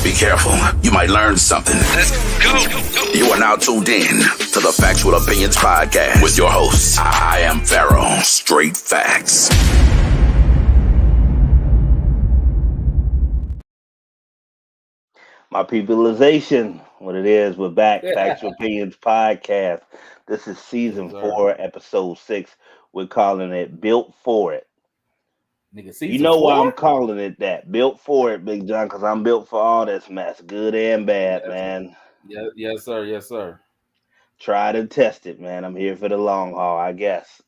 Be careful. You might learn something. Let's go. You are now tuned in to the Factual Opinions Podcast with your host. I am Pharaoh. Straight facts. My peopleization, what it is, we're back. Factual Opinions Podcast. This is season 4, episode 6. We're calling it Built For It. Nigga, You know why I'm calling it that? Built for it, Big John, because I'm built for all this mess, good and bad, man. Yes, sir. Tried and tested, man. I'm here for the long haul, I guess.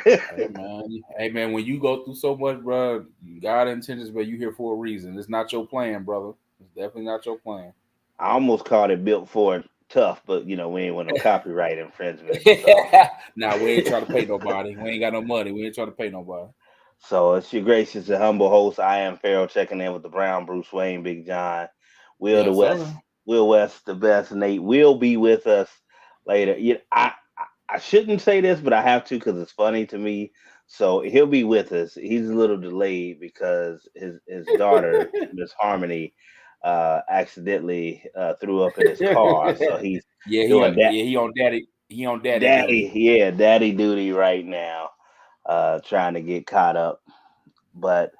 Hey, man, when you go through so much, bro, God intentions, but you here for a reason. It's not your plan, brother. It's definitely not your plan. I almost called it Built For It tough, but, you know, we ain't want no copyright infringement. So. Nah, we ain't trying to pay nobody. We ain't got no money. We ain't trying to pay nobody. So it's your gracious and humble host. I am Pharaoh, checking in with the Brown, Bruce Wayne, Big John, Will the West, Will West, the best. Nate will be with us later. I shouldn't say this, but I have to because it's funny to me. So he'll be with us. He's a little delayed because his daughter, Miss Harmony, accidentally threw up in his car. So he's he on daddy duty right now. Trying to get caught up, but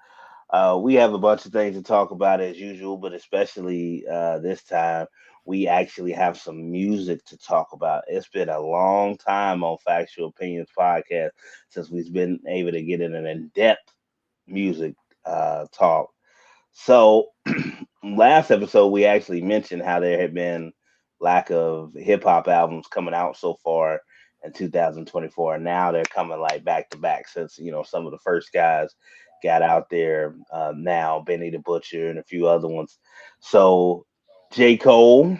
we have a bunch of things to talk about as usual, but especially this time we actually have some music to talk about. It's been a long time on Factual Opinions Podcast since we've been able to get in an in-depth music talk. So last episode we actually mentioned how there had been lack of hip-hop albums coming out so far in 2024, and now they're coming like back to back since, you know, some of the first guys got out there now, Benny the Butcher and a few other ones. So J. Cole,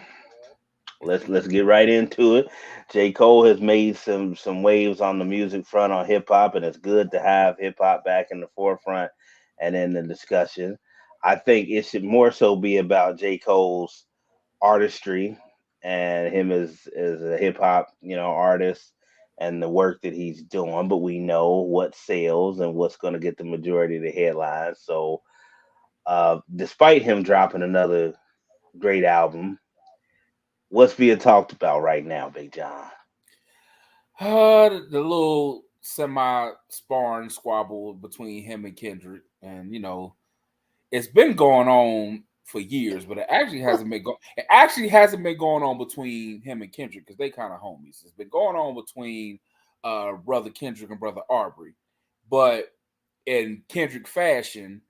let's get right into it. J. Cole has made some waves on the music front on hip hop, and it's good to have hip hop back in the forefront and in the discussion. I think it should more so be about J. Cole's artistry and him as a hip hop, you know, artist and the work that he's doing, but we know what sells and what's going to get the majority of the headlines. So despite him dropping another great album, what's being talked about right now, Big John? The little semi-sparring squabble between him and Kendrick, and you know, it's been going on for years, but it actually hasn't been going on between him and Kendrick because they kind of homies. It's been going on between brother Kendrick and brother Arbery, but in Kendrick fashion,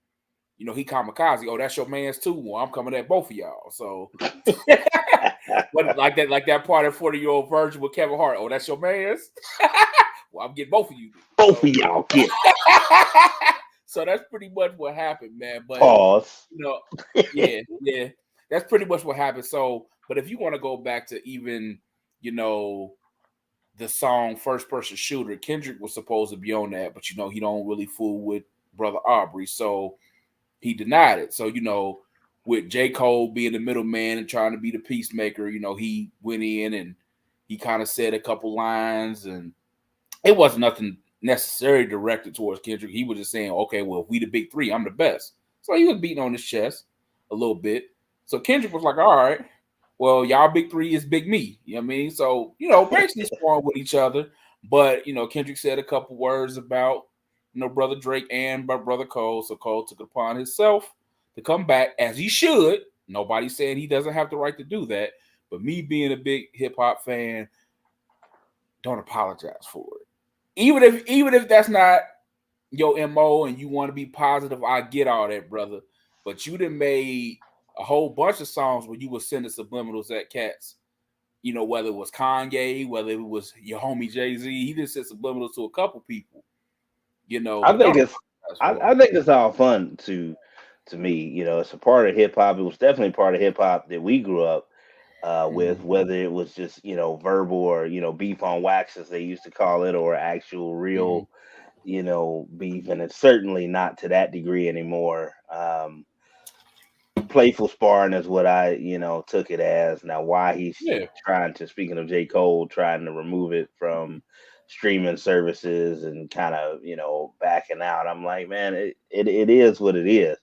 you know, he kamikaze. Oh, that's your man's too. Well, I'm coming at both of y'all. So, but like that part of 40-year-old virgin with Kevin Hart. Oh, that's your man's. Well, I'm getting both of you. Both of y'all get. So that's pretty much what happened, man. But pause. You know, yeah, that's pretty much what happened. So, but if you want to go back to even, you know, the song First Person Shooter, Kendrick was supposed to be on that, but you know, he don't really fool with brother Arbery, so he denied it. So, you know, with J. Cole being the middleman and trying to be the peacemaker, you know, he went in and he kind of said a couple lines, and it wasn't nothing necessarily directed towards Kendrick. He was just saying, okay, well, if we the big three, I'm the best. So he was beating on his chest a little bit. So Kendrick was like, all right, well, y'all big three is big me. You know what I mean? So, you know, basically sparring with each other. But, you know, Kendrick said a couple words about, you know, brother Drake and brother Cole. So Cole took it upon himself to come back, as he should. Nobody's saying he doesn't have the right to do that. But me being a big hip-hop fan, don't apologize for it. Even if that's not your MO and you want to be positive, I get all that, brother. But you done made a whole bunch of songs where you were sending subliminals at cats. You know, whether it was Kanye, whether it was your homie Jay-Z, he just sent subliminals to a couple people. You know, I think it's all fun to me. You know, it's a part of hip hop. It was definitely part of hip hop that we grew up with, whether it was just, you know, verbal or, you know, beef on wax, as they used to call it, or actual real, you know, beef. And it's certainly not to that degree anymore. Playful sparring is what I, you know, took it as. Now, why he's trying to, speaking of J. Cole, trying to remove it from streaming services and kind of, you know, backing out. I'm like, man, it is what it is.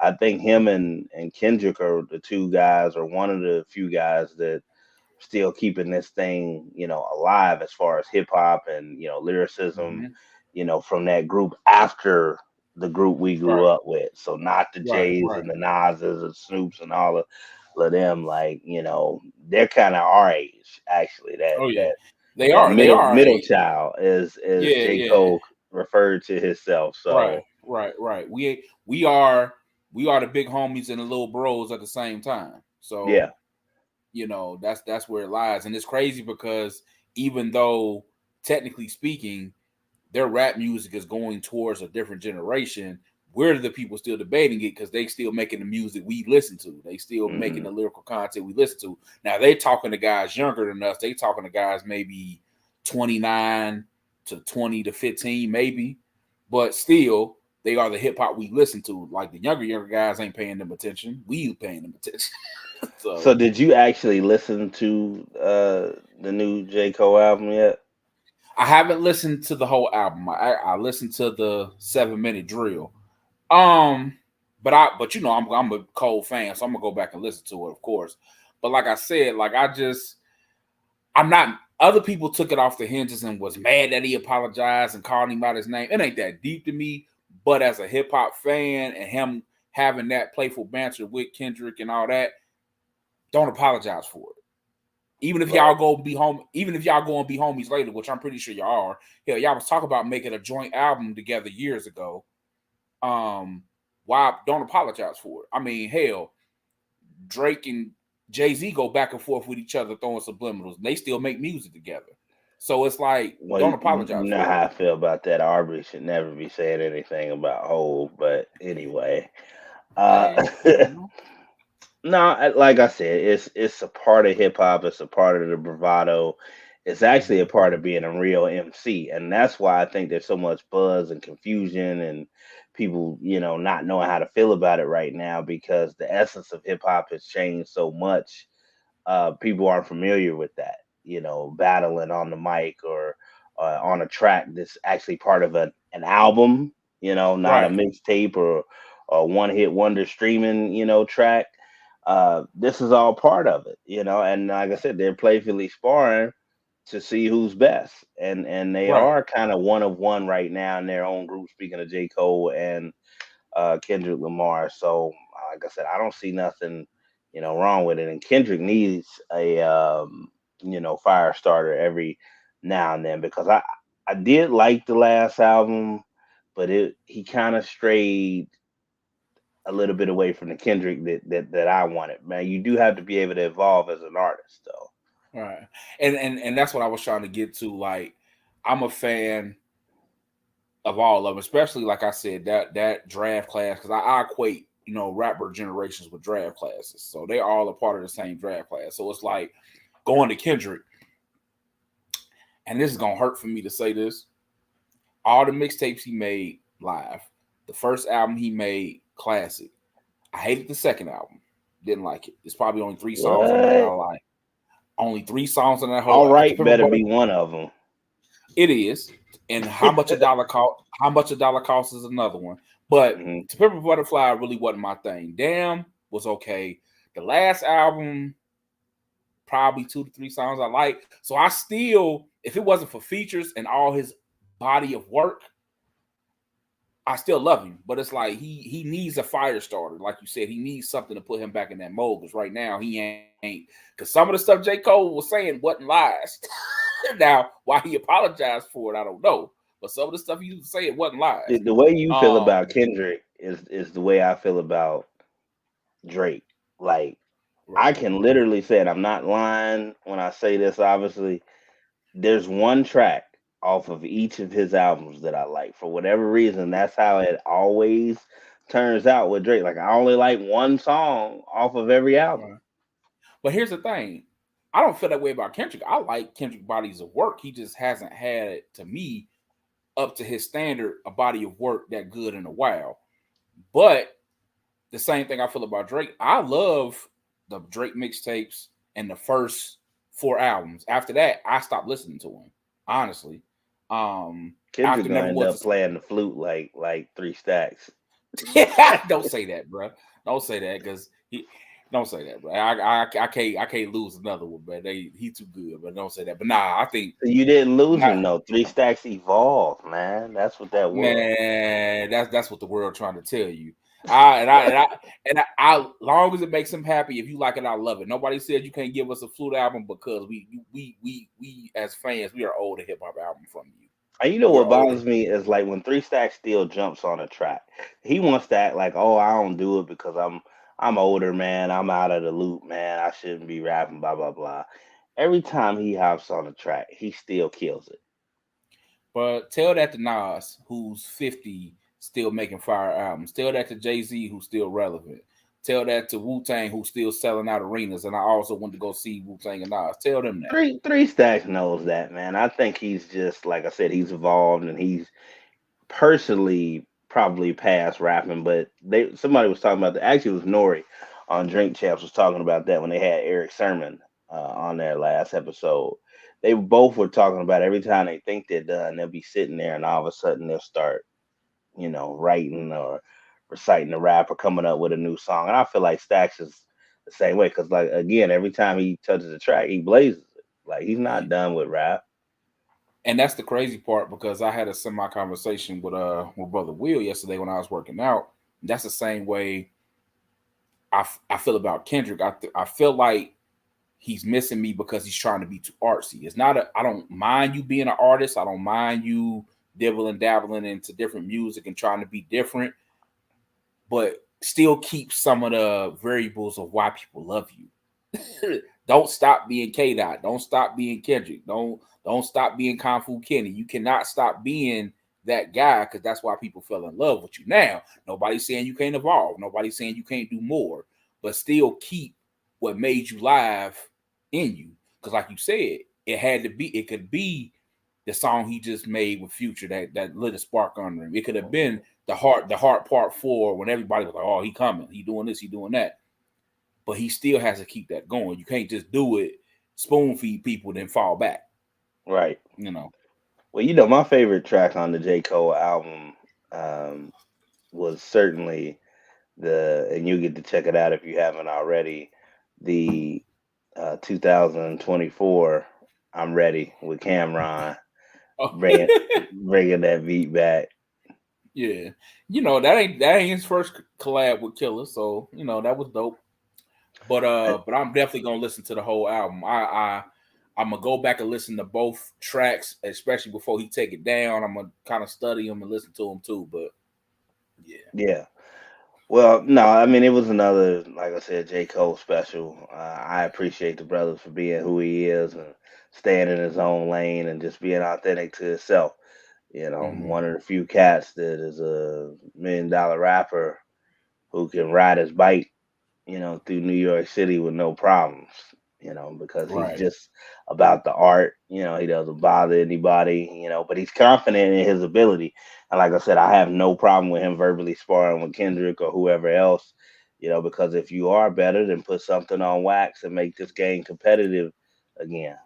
I think him and Kendrick are the two guys, or one of the few guys that still keeping this thing, alive as far as hip hop and lyricism, Mm-hmm. from that group after the group we grew Right, up with. So not the right, Jays right. and the Nas's and Snoops and all of them. Like they're kind of our age actually. That Oh yeah, that they that are. They are. middle child, as Yeah, J. yeah. Cole referred to himself. Right, So right, right. We are the big homies and the little bros at the same time. yeah, So that's where it lies, and it's crazy because even though technically speaking, their rap music is going towards a different generation. We're the people still debating it because they still making the music we listen to. They still making hmm the lyrical content we listen to. Now they talking to guys younger than us. They talking to guys maybe 29 to 20 to 15, maybe, but still they are the hip hop we listen to. Like the younger guys ain't paying them attention. We paying them attention. So So did you actually listen to the new J. Cole album yet? I haven't listened to the whole album. I listened to the 7-minute drill. Um, but I'm a Cole fan, so I'm gonna go back and listen to it, of course. But like I said, I'm not. Other people took it off the hinges and was mad that he apologized and called him out his name. It ain't that deep to me. But as a hip hop fan and him having that playful banter with Kendrick and all that, don't apologize for it. Even if y'all Right. go be home, even if y'all go and be homies later, which I'm pretty sure y'all are. Hell, y'all was talking about making a joint album together years ago. Why don't apologize for it? I mean, hell, Drake and Jay-Z go back and forth with each other throwing subliminals. And they still make music together. So it's like, Well, don't you apologize know for how it. I feel about that. Aubrey should never be saying anything about Hove, but anyway. Uh, Hey, no, like I said, it's a part of hip hop. It's a part of the bravado. It's actually a Mhm. part of being a real MC, and that's why I think there's so much buzz and confusion and people, not knowing how to feel about it right now because the essence of hip hop has changed so much. People aren't familiar with that, battling on the mic or on a track that's actually part of an album, not a Right. mixtape or a one hit wonder streaming, track. This is all part of it, and like I said, they're playfully sparring to see who's best. And they Right. are kind of one of one right now in their own group, speaking of J. Cole and Kendrick Lamar. So, like I said, I don't see nothing, wrong with it. And Kendrick needs a, fire starter every now and then because I did like the last album, but he kind of strayed a little bit away from the Kendrick that I wanted. Man, you do have to be able to evolve as an artist, though. Right. And that's what I was trying to get to. Like, I'm a fan of all of them, especially like I said, that draft class, because I equate, rapper generations with draft classes. So they're all a part of the same draft class. So it's like going to Kendrick, and this is gonna hurt for me to say this. All the mixtapes he made live. The first album he made, classic. I hated the second album. Didn't like it. It's probably only 3 songs on there that I What? like. Only 3 songs on that whole. All right, better be one of them. It is, and how much a dollar cost? How much a dollar costs is another one. But Hmm. To Pimp a Butterfly really wasn't my thing. Damn was okay. The last album, probably 2 to 3 songs I like. So I still, if it wasn't for features and all his body of work, I still love him. But it's like he needs a fire starter, like you said. He needs something to put him back in that mold. Because right now he ain't. Because some of the stuff J. Cole was saying wasn't lies. Now, why he apologized for it, I don't know. But some of the stuff he was saying wasn't lies. The way you feel about Um, Kendrick is the way I feel about Drake. Like I right, can literally say it. I'm not lying when I say this. Obviously, there's one track off of each of his albums that I like. For whatever reason, that's how it always turns out with Drake. Like I only like one song off of every album. right. But here's the thing. I don't feel that way about Kendrick. I like Kendrick bodies of work. He just hasn't had, to me, up to his standard, a body of work that good in a while. But the same thing I feel about Drake. I love the Drake mixtapes and the first 4 albums. After that, I stopped listening to him. Honestly, Kendrick after gonna Never end Was up the playing the flute like 3 stacks. Don't say that, bro. Don't say that because he. Don't say that, bro. I can't lose another one, but he too good. But don't say that. But nah, I think You didn't lose him though. Three Stacks evolved, man. That's what that was. Man, that's what the world trying to tell you. Long as it makes him happy, if you like it, I love it. Nobody said you can't give us a flute album because we as fans, we are owed a hip hop album from you. And you know what bothers me is like when Three Stacks still jumps on a track. He wants to act like, oh, I don't do it because I'm older, man. I'm out of the loop, man. I shouldn't be rapping, blah blah blah. Every time he hops on a track, he still kills it. But tell that to Nas, who's 50, still making fire albums. Tell that to Jay-Z, who's still relevant. Tell that to Wu-Tang, who's still selling out arenas. And I also went to go see Wu-Tang and Nas. Tell them that. Three Stacks knows that, man. I think he's just, like I said, he's evolved and he's personally probably past rapping. But somebody was talking about that. Actually, it was Nori on Drink Champs was talking about that when they had Eric Sermon on their last episode. They both were talking about every time they think they're done, they'll be sitting there and all of a sudden they'll start, writing or reciting a rap or coming up with a new song. And I feel like Stax is the same way because, like, again, every time he touches a track, he blazes it. Like, he's not done with rap. And that's the crazy part because I had a semi conversation with Brother Will yesterday when I was working out. That's the same way I feel about Kendrick. I feel like he's missing me because he's trying to be too artsy. It's not I don't mind you being an artist. I don't mind you dabbling into different music and trying to be different, but still keep some of the variables of why people love you. Don't stop being K-Dot. Don't stop being Kendrick. Don't stop being Kung Fu Kenny. You cannot stop being that guy because that's why people fell in love with you. Now, nobody's saying you can't evolve. Nobody's saying you can't do more, but still keep what made you live in you. Because like you said, it could be the song he just made with Future that lit a spark under him. It could have been the heart part 4 when everybody was like, oh, he coming, he doing this, he doing that. But he still has to keep that going. You can't just do it, spoon feed people, then fall back. Right. Well, my favorite track on the J. Cole album was certainly and you get to check it out if you haven't already, the 2024 I'm Ready with Cameron. Bringing that beat back. Yeah. That ain't his first collab with Killer, so that was dope. But I'm definitely gonna listen to the whole album. I'm gonna go back and listen to both tracks, especially before he take it down. I'm gonna kind of study them and listen to them too. But yeah. Well, no, I mean it was another, like I said, J. Cole special. I appreciate the brother for being who he is and staying in his own lane and just being authentic to himself. One of the few cats that is a $1 million rapper who can ride his bike, through New York City with no problems, because he's just about the art. He doesn't bother anybody, but he's confident in his ability. And like I said, I have no problem with him verbally sparring with Kendrick or whoever else, because if you are better, then put something on wax and make this game competitive again.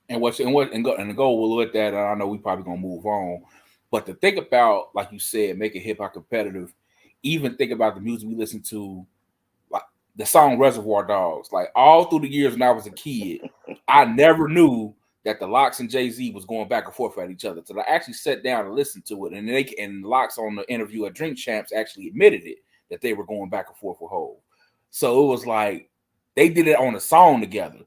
And the goal with that, I know we probably gonna move on, but to think about, like you said, making hip hop competitive, even think about the music we listen to, like the song Reservoir Dogs. Like all through the years when I was a kid, I never knew that the Lox and Jay-Z was going back and forth at each other. So I actually sat down and listened to it, and Lox on the interview at Drink Champs actually admitted it that they were going back and forth with Hov. So it was like they did it on a song together.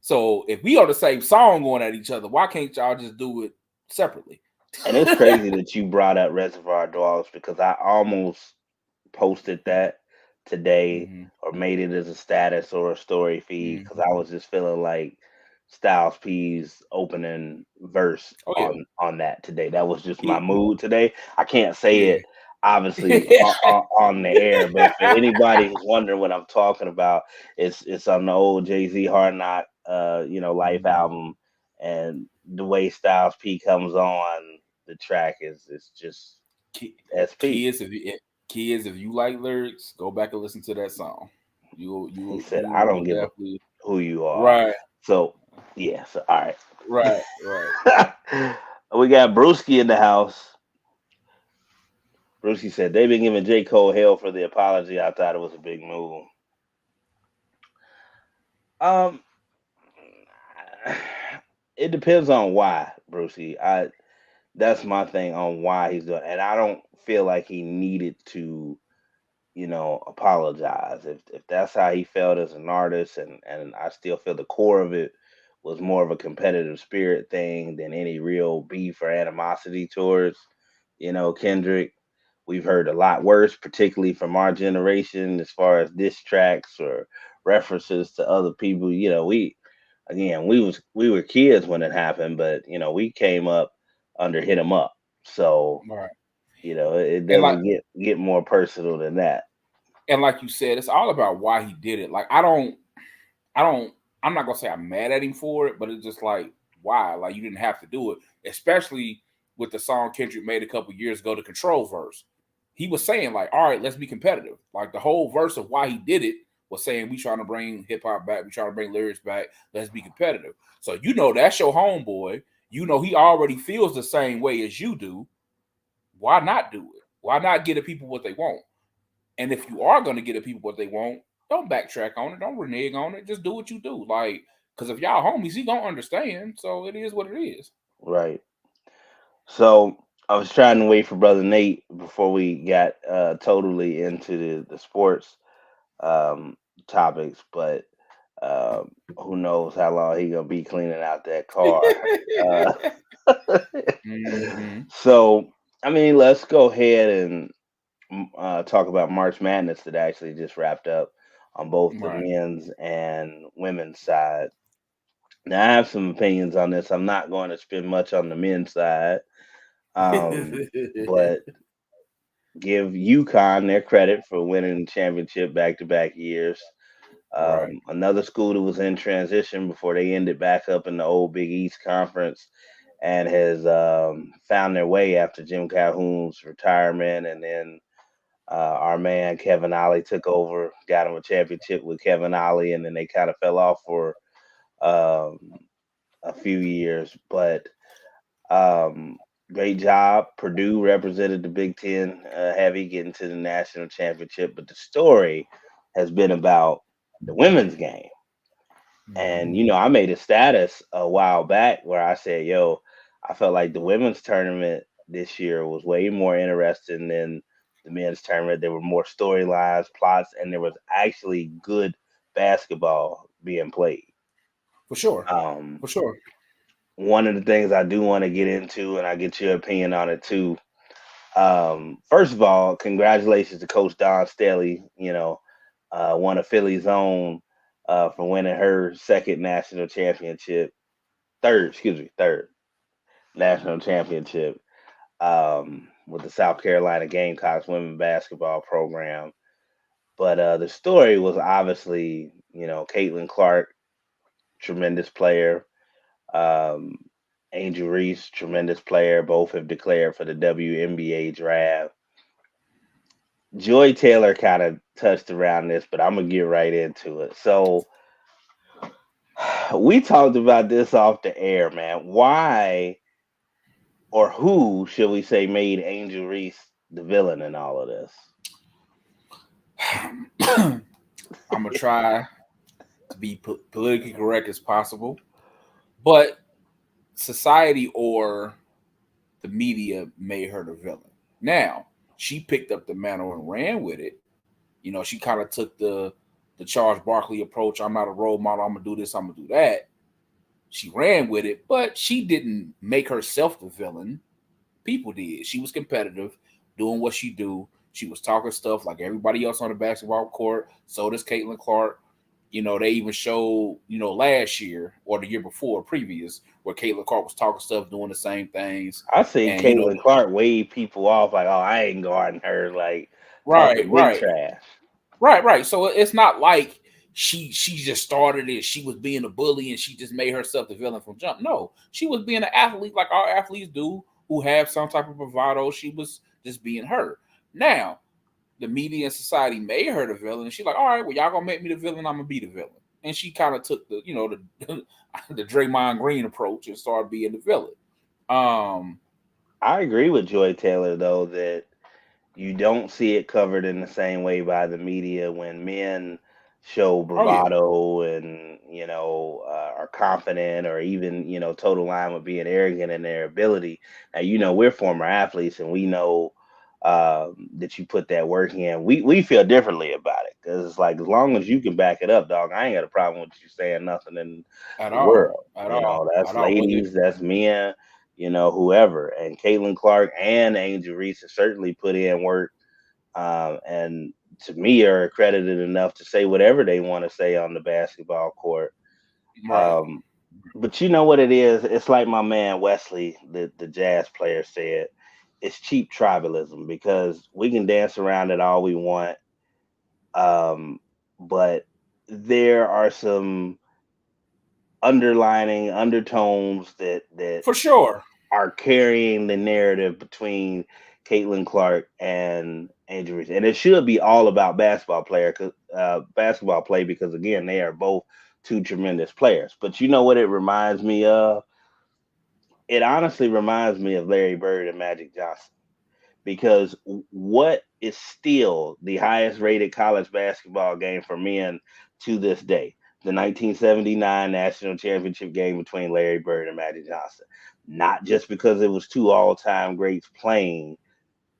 So if we are the same song going at each other, why can't y'all just do it separately? And it's crazy that you brought up Reservoir Dogs because I almost posted that today or made it as a status or a story feed because I was just feeling like Styles P's opening verse on that today. That was just my mood today. I can't say it obviously on the air, but for anybody who's wondering what I'm talking about, it's on the old Jay-Z Hard Knock Life album, and the way Styles P comes on the track is just SP. Kids, if you like lyrics, go back and listen to that song. He said, "I don't give a who you are." Right. So yeah. So all right. Right. We got Brewski in the house. Brucey said they've been giving J. Cole hell for the apology. I thought it was a big move. Um, it depends on why, Brucey. That's my thing on why he's doing, and I don't feel like he needed to, apologize. If that's how he felt as an artist, and I still feel the core of it was more of a competitive spirit thing than any real beef or animosity towards, Kendrick. We've heard a lot worse, particularly from our generation, as far as diss tracks or references to other people. We were kids when it happened, but we came up under hit 'em up. So, Right. it And like doesn't get more personal than that. and like you said, it's all about why he did it. Like I'm not gonna say I'm mad at him for it, but it's just like why? Like you didn't have to do it, especially with the song Kendrick made a couple years ago, the Control verse. He was saying like, all right, let's be competitive. Like the whole verse of why he did it was saying we trying to bring hip hop back, we trying to bring lyrics back, let's be competitive. So that's your homeboy. He already feels the same way as you do. Why not do it? Why not get the people what they want? And if you are going to get the people what they want, don't backtrack on it. Don't renege on it. Just do what you do. Like, because if y'all homies, he gonna understand. So it is what it is. Right. So I was trying to wait for Brother Nate before we got totally into the sports um, topics, but who knows how long he gonna be cleaning out that car. Uh, Mm-hmm. so I mean, let's go ahead and talk about March Madness that actually just wrapped up on both the Right. men's and women's side. Now I have some opinions on this. I'm not going to spend much on the men's side, but give UConn their credit for winning the championship back to back years. Right. Another school that was in transition before they ended back up in the old Big East Conference and has found their way after Jim Calhoun's retirement. And then our man Kevin Ollie took over, got him a championship with Kevin Ollie, and then they kind of fell off for um, a few years. But um, great job. Purdue represented the Big Ten heavy, getting to the national championship. But the story has been about the women's game. And, Mm-hmm. I made a status a while back where I said, yo, I felt like the women's tournament this year was way more interesting than the men's tournament. There were more storylines, plots, and there was actually good basketball being played. For sure. Um, For sure. one of the things I do want to get into, and I get your opinion on it too. First of all, congratulations to Coach Don Staley. One of Philly's own for winning her second national championship, third national championship with the South Carolina Gamecocks women basketball program. But the story was obviously, Caitlin Clark, tremendous player. Um, Angel Reese, tremendous player. Both have declared for the WNBA draft. Joy Taylor kind of touched around this, but I'm gonna get right into it. So we talked about this off the air, man. Why or who should we say made Angel Reese the villain in all of this? I'm gonna try to be politically correct as possible, but society or the media made her the villain. Now she picked up the mantle and ran with it. She kind of took the Charles Barkley approach. I'm not a role model. I'm gonna do this. I'm gonna do that. She ran with it, but she didn't make herself the villain. People did. She was competitive, doing what she do. She was talking stuff like everybody else on the basketball court. So does Caitlin Clark. They even showed, last year or the year before, previous, where Caitlin Clark was talking stuff, doing the same things. I see And Caitlin Clark wave people off like, oh, I ain't guarding her, like right, talking big right, trash. right. So it's not like she just started it. She was being a bully and she just made herself the villain from jump. No, she was being an athlete like all athletes do who have some type of bravado. She was just being her. Now, the media and society made her the villain, and she's like, all right, well, y'all gonna make me the villain, I'm gonna be the villain. And she kind of took the, the Draymond Green approach and started being the villain. I agree with Joy Taylor though that you don't see it covered in the same way by the media when men show Oh yeah. bravado and are confident, or even total line with being arrogant in their ability. Now we're former athletes, and we know that you put that work in. We feel differently about it, because it's like, as long as you can back it up, dog, I ain't got a problem with you saying nothing in At the all. world. At all. That's At all. Whether ladies, that's men, whoever. And Caitlin Clark and Angel Reese have certainly put in work, and to me are accredited enough to say whatever they want to say on the basketball court. right. Um, but you know what it is? It's like my man Wesley, the jazz player, said. It's cheap tribalism, because we can dance around it all we want, um, but there are some underlining undertones that For sure. are carrying the narrative between Caitlin Clark and Angel Reese, and it should be all about basketball play, because again, they are both two tremendous players. But you know what it reminds me of? It honestly reminds me of Larry Bird and Magic Johnson, because what is still the highest rated college basketball game for men to this day? The 1979 national championship game between Larry Bird and Magic Johnson. Not just because it was two all-time greats playing,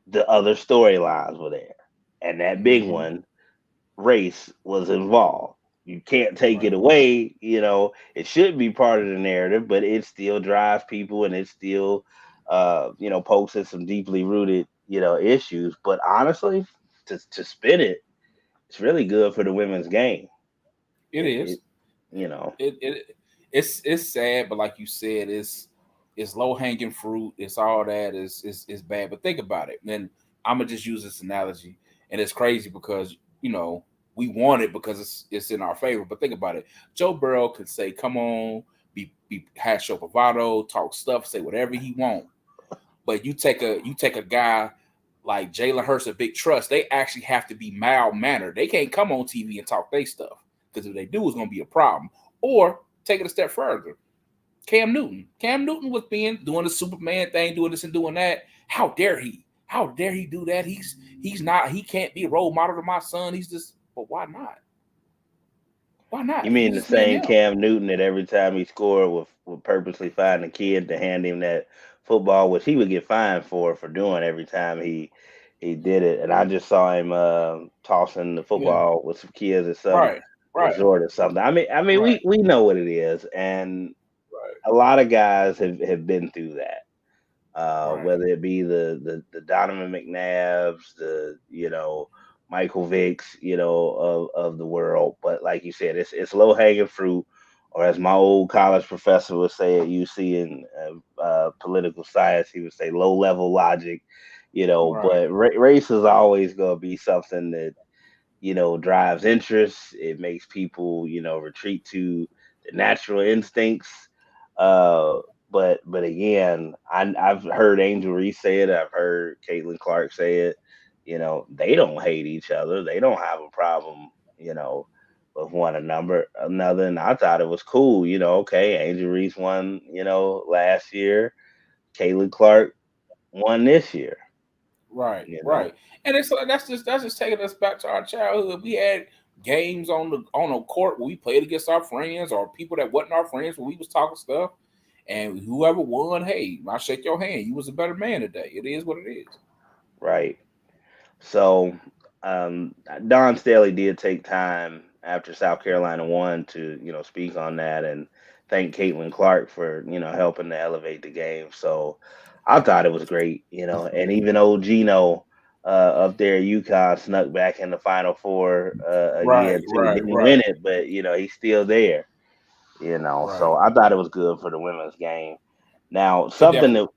the other storylines were there. And that big Mm-hmm. one, race, was involved. You can't take it Right. away. It should be part of the narrative, but it still drives people, and it still, pokes at some deeply rooted, issues. But honestly, to spin it, it's really good for the women's game. It It is. you know, It's sad, but like you said, it's low hanging fruit. It's all that is bad. But think about it. Then I'm gonna just use this analogy, and it's crazy because we want it because it's in our favor. But think about it. Joe Burrow could say, "Come on, be hash your bravado, talk stuff, say whatever he want." But you take a guy like Jalen Hurts, a big trust. They actually have to be mild mannered. They can't come on TV and talk their stuff, because if they do, it's going to be a problem. Or take it a step further. Cam Newton. Cam Newton was doing the Superman thing, doing this and doing that. How dare he? How dare he do that? He's not. He can't be a role model to my son. He's just. But why not? Why you not? mean He's the just being same him. Cam Newton that every time he scored would purposely find a kid to hand him that football, which he would get fined for doing every time he did it. And I just saw him tossing the Yeah. football with some kids at some Right. Right. resort or something. I mean, Right. we know what it is, and Right. a lot of guys have been through that. Right. Whether it be the Donovan McNabbs, the Michael Vicks, of the world. But like you said, it's low hanging fruit, or as my old college professor would say at UC in political science, he would say low level logic. Right. But race is always going to be something that drives interest. It makes people, retreat to the natural instincts. Uh, but again, I've heard Angel Reese say it. I've heard Caitlin Clark say it. They don't hate each other. They don't have a problem, with one another. And I thought it was cool. Okay, Angel Reese won, last year. Caitlin Clark won this year. Right, You know, right, and it's that's just taking us back to our childhood. We had games on a court where we played against our friends or people that wasn't our friends when we was talking stuff, and whoever won, hey, I shake your hand. You was a better man today. It is what it is. right? So Don Staley did take time after South Carolina won to speak on that and thank Caitlin Clark for helping to elevate the game. So I thought it was great, and even old Gino up there at UConn snuck back in the Final Four Right, again too. right, Didn't right, win it, but he's still there. So right. I thought it was good for the women's game. Now It something definitely.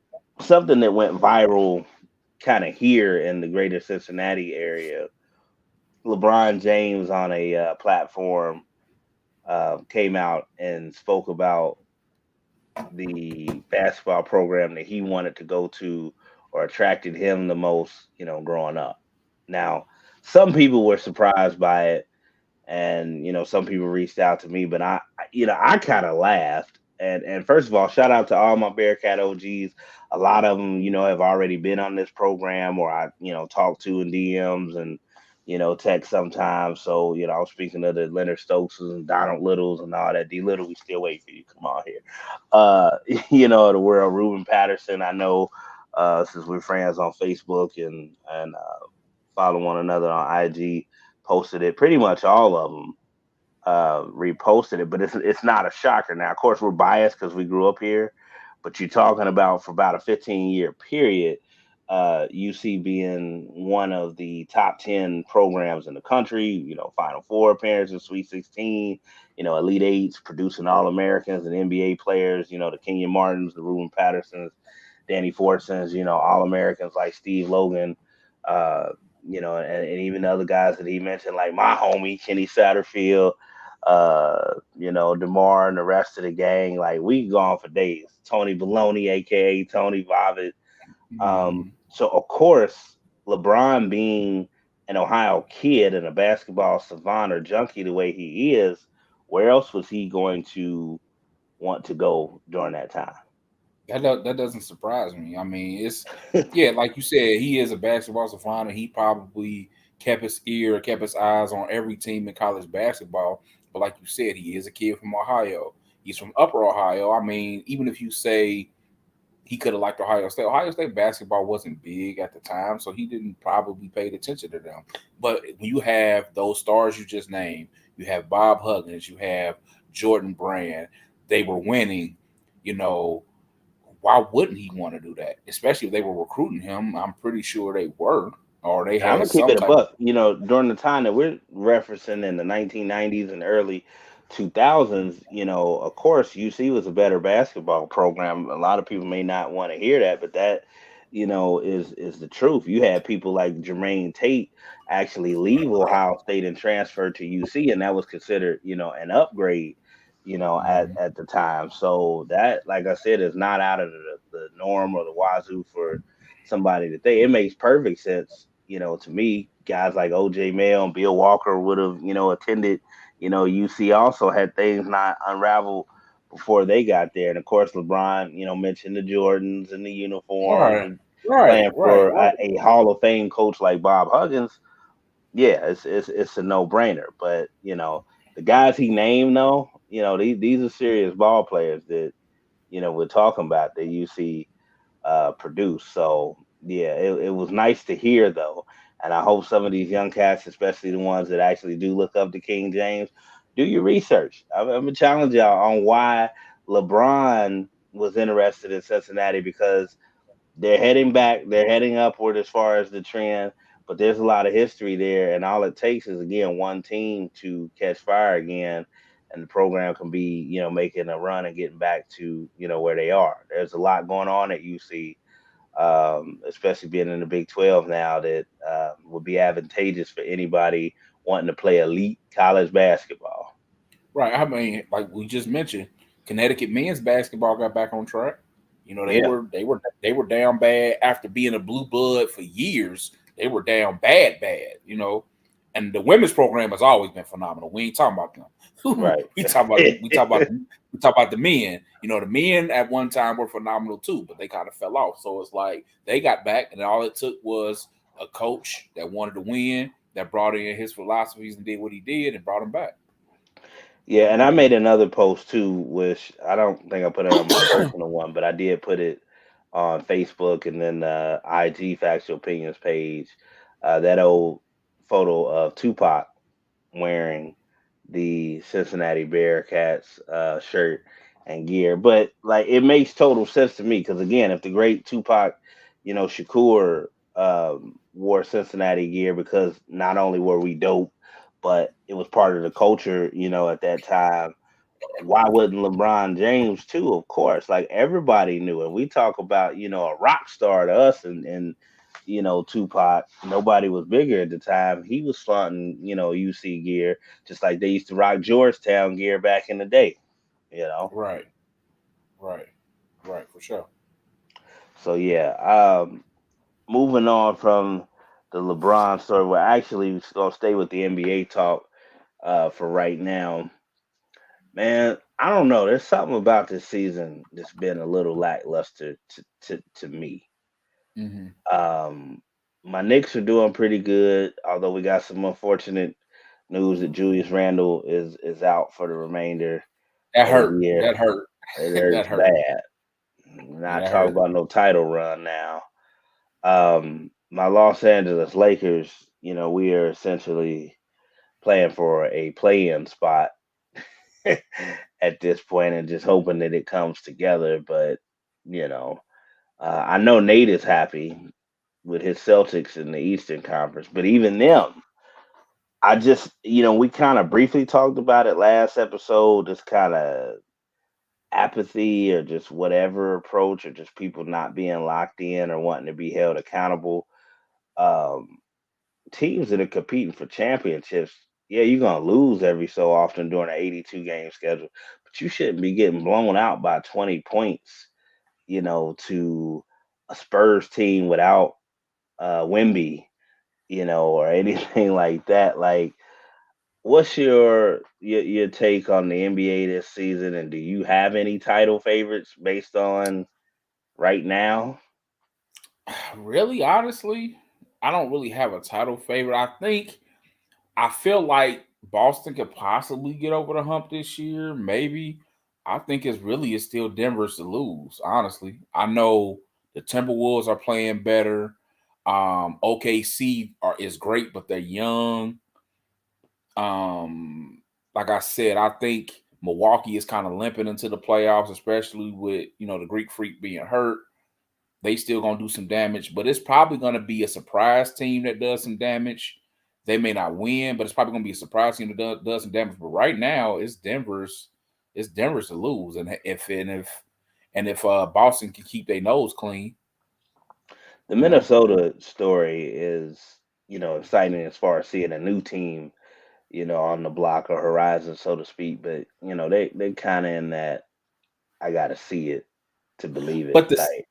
that went viral kind of here in the greater Cincinnati area. LeBron James on a platform came out and spoke about the basketball program that he wanted to go to, or attracted him the most, growing up. Now, some people were surprised by it, and some people reached out to me, but I kind of laughed and first of all, shout out to all my Bearcat OGs. A lot of them, have already been on this program, or I, talk to in DMs and, text sometimes. So, I was speaking of the Leonard Stokes and Donald Littles and all that. D Little, we still wait for you. Come on here. Uh, the world, Ruben Patterson. I know, since we're friends on Facebook and follow one another on IG, posted it. Pretty much all of them reposted it, but it's not a shocker. Now, of course, we're biased because we grew up here, but you're talking about for about a 15-year period, UC being one of the top 10 programs in the country. Final Four appearances, Sweet 16, Elite Eights, producing All Americans and NBA players. The Kenyon Martins, the Ruben Pattersons, Danny Fortsons. All Americans like Steve Logan. Uh, and even the other guys that he mentioned, like my homie Kenny Satterfield, DeMar and the rest of the gang. Like we gone for days. Tony Baloney, aka Tony Vavid. So of course, LeBron being an Ohio kid and a basketball savant or junkie the way he is, where else was he going to want to go during that time? That doesn't surprise me. I mean, like you said, he is a basketball savant, and he probably kept his eyes on every team in college basketball. But like you said, he is a kid from Ohio. He's from Upper Ohio. I mean, even if you say he could have liked Ohio State basketball wasn't big at the time, so he didn't probably pay attention to them. But when you have those stars you just named, you have Bob Huggins, you have Jordan Brand, they were winning, you know, why wouldn't he want to do that? Especially if they were recruiting him. I'm pretty sure they were, or they I'm had gonna keep some it a type of. buck. During the time that we're referencing in the 1990s and early 2000s, of course, UC was a better basketball program. A lot of people may not want to hear that, but that, is the truth. You had people like Jermaine Tate actually leave Ohio State and transfer to UC, and that was considered, an upgrade, Mhm. at the time. So that, like I said, is not out of the norm or the wazoo for somebody to think. It makes perfect sense, to me. Guys like OJ Mayo and Bill Walker would have, attended, UC also had things not unraveled before they got there. And of course, LeBron, mentioned the Jordans and the uniforms Right, and right, playing right, for right. a Hall of Fame coach like Bob Huggins. Yeah, it's a no brainer. But the guys he named, though, these are serious ball players that we're talking about that UC produce. So yeah, it was nice to hear though, and I hope some of these young cats, especially the ones that actually do look up to King James, do your research. I'm gonna challenge y'all on why LeBron was interested in Cincinnati, because they're heading back, they're heading upward as far as the trend, but there's a lot of history there, and all it takes is again one team to catch fire again, and the program can be, making a run and getting back to, where they are. There's a lot going on at UC, especially being in the Big 12 now, that would be advantageous for anybody wanting to play elite college basketball. Right. I mean, like we just mentioned, Connecticut men's basketball got back on track. You know, Yeah, they were down bad after being a blue blood for years. They were down bad. You know, and the women's program has always been phenomenal. We ain't talking about them. right. We talk about the men. You know, the men at one time were phenomenal too, but they kind of fell off. So it's like they got back, and all it took was a coach that wanted to win, that brought in his philosophies and did what he did, and brought them back. Yeah, and I made another post too, which I don't think I put it on my personal one, but I did put it on Facebook and then the IG Factual Opinions page. That old photo of Tupac wearing the Cincinnati Bearcats shirt and gear. But like, it makes total sense to me because again, if the great Tupac, Shakur, wore Cincinnati gear, because not only were we dope, but it was part of the culture, at that time. Why wouldn't LeBron James too? Of course, like everybody knew, and we talk about, a rock star to us, and Tupac. Nobody was bigger at the time. He was flaunting, UC gear, just like they used to rock Georgetown gear back in the day. You know. Right, right, right, for sure. So yeah. Moving on from the LeBron story, we're actually gonna stay with the NBA talk for right now, man. I don't know. There's something about this season that's been a little lackluster to me. Mm-hmm. Um, my Knicks are doing pretty good, although we got some unfortunate news that Julius Randle is out for the remainder That of the hurt. year. That hurt. It That hurts hurt. bad. Yeah, Not that talking hurt. about no title run now. My Los Angeles Lakers, we are essentially playing for a play-in spot at this point and just hoping that it comes together. But, you know, I know Nate is happy with his Celtics in the Eastern Conference, but even them, I just, we kind of briefly talked about it last episode, just kind of apathy or just whatever approach or just people not being locked in or wanting to be held accountable. Um, Teams that are competing for championships, yeah, you're gonna lose every so often during an 82 game schedule, but you shouldn't be getting blown out by 20 points, to a Spurs team without Wimby, or anything like that. Like, what's your take on the NBA this season, and do you have any title favorites based on right now? Really, honestly, I don't really have a title favorite. I feel like Boston could possibly get over the hump this year. Maybe. I think it's still Denver's to lose. Honestly, I know the Timberwolves are playing better. OKC is great, but they're young. Um, like I said, I think Milwaukee is kind of limping into the playoffs, especially with the Greek Freak being hurt. They still gonna do some damage, but it's probably gonna be a surprise team that does some damage. They may not win, but it's probably gonna be a surprise team that does some damage. But right now, it's Denver's to lose, and if Boston can keep their nose clean, The you know. Minnesota story is, exciting as far as seeing a new team, on the block or horizon, so to speak. But they kind of in that I gotta see it to believe it But the type.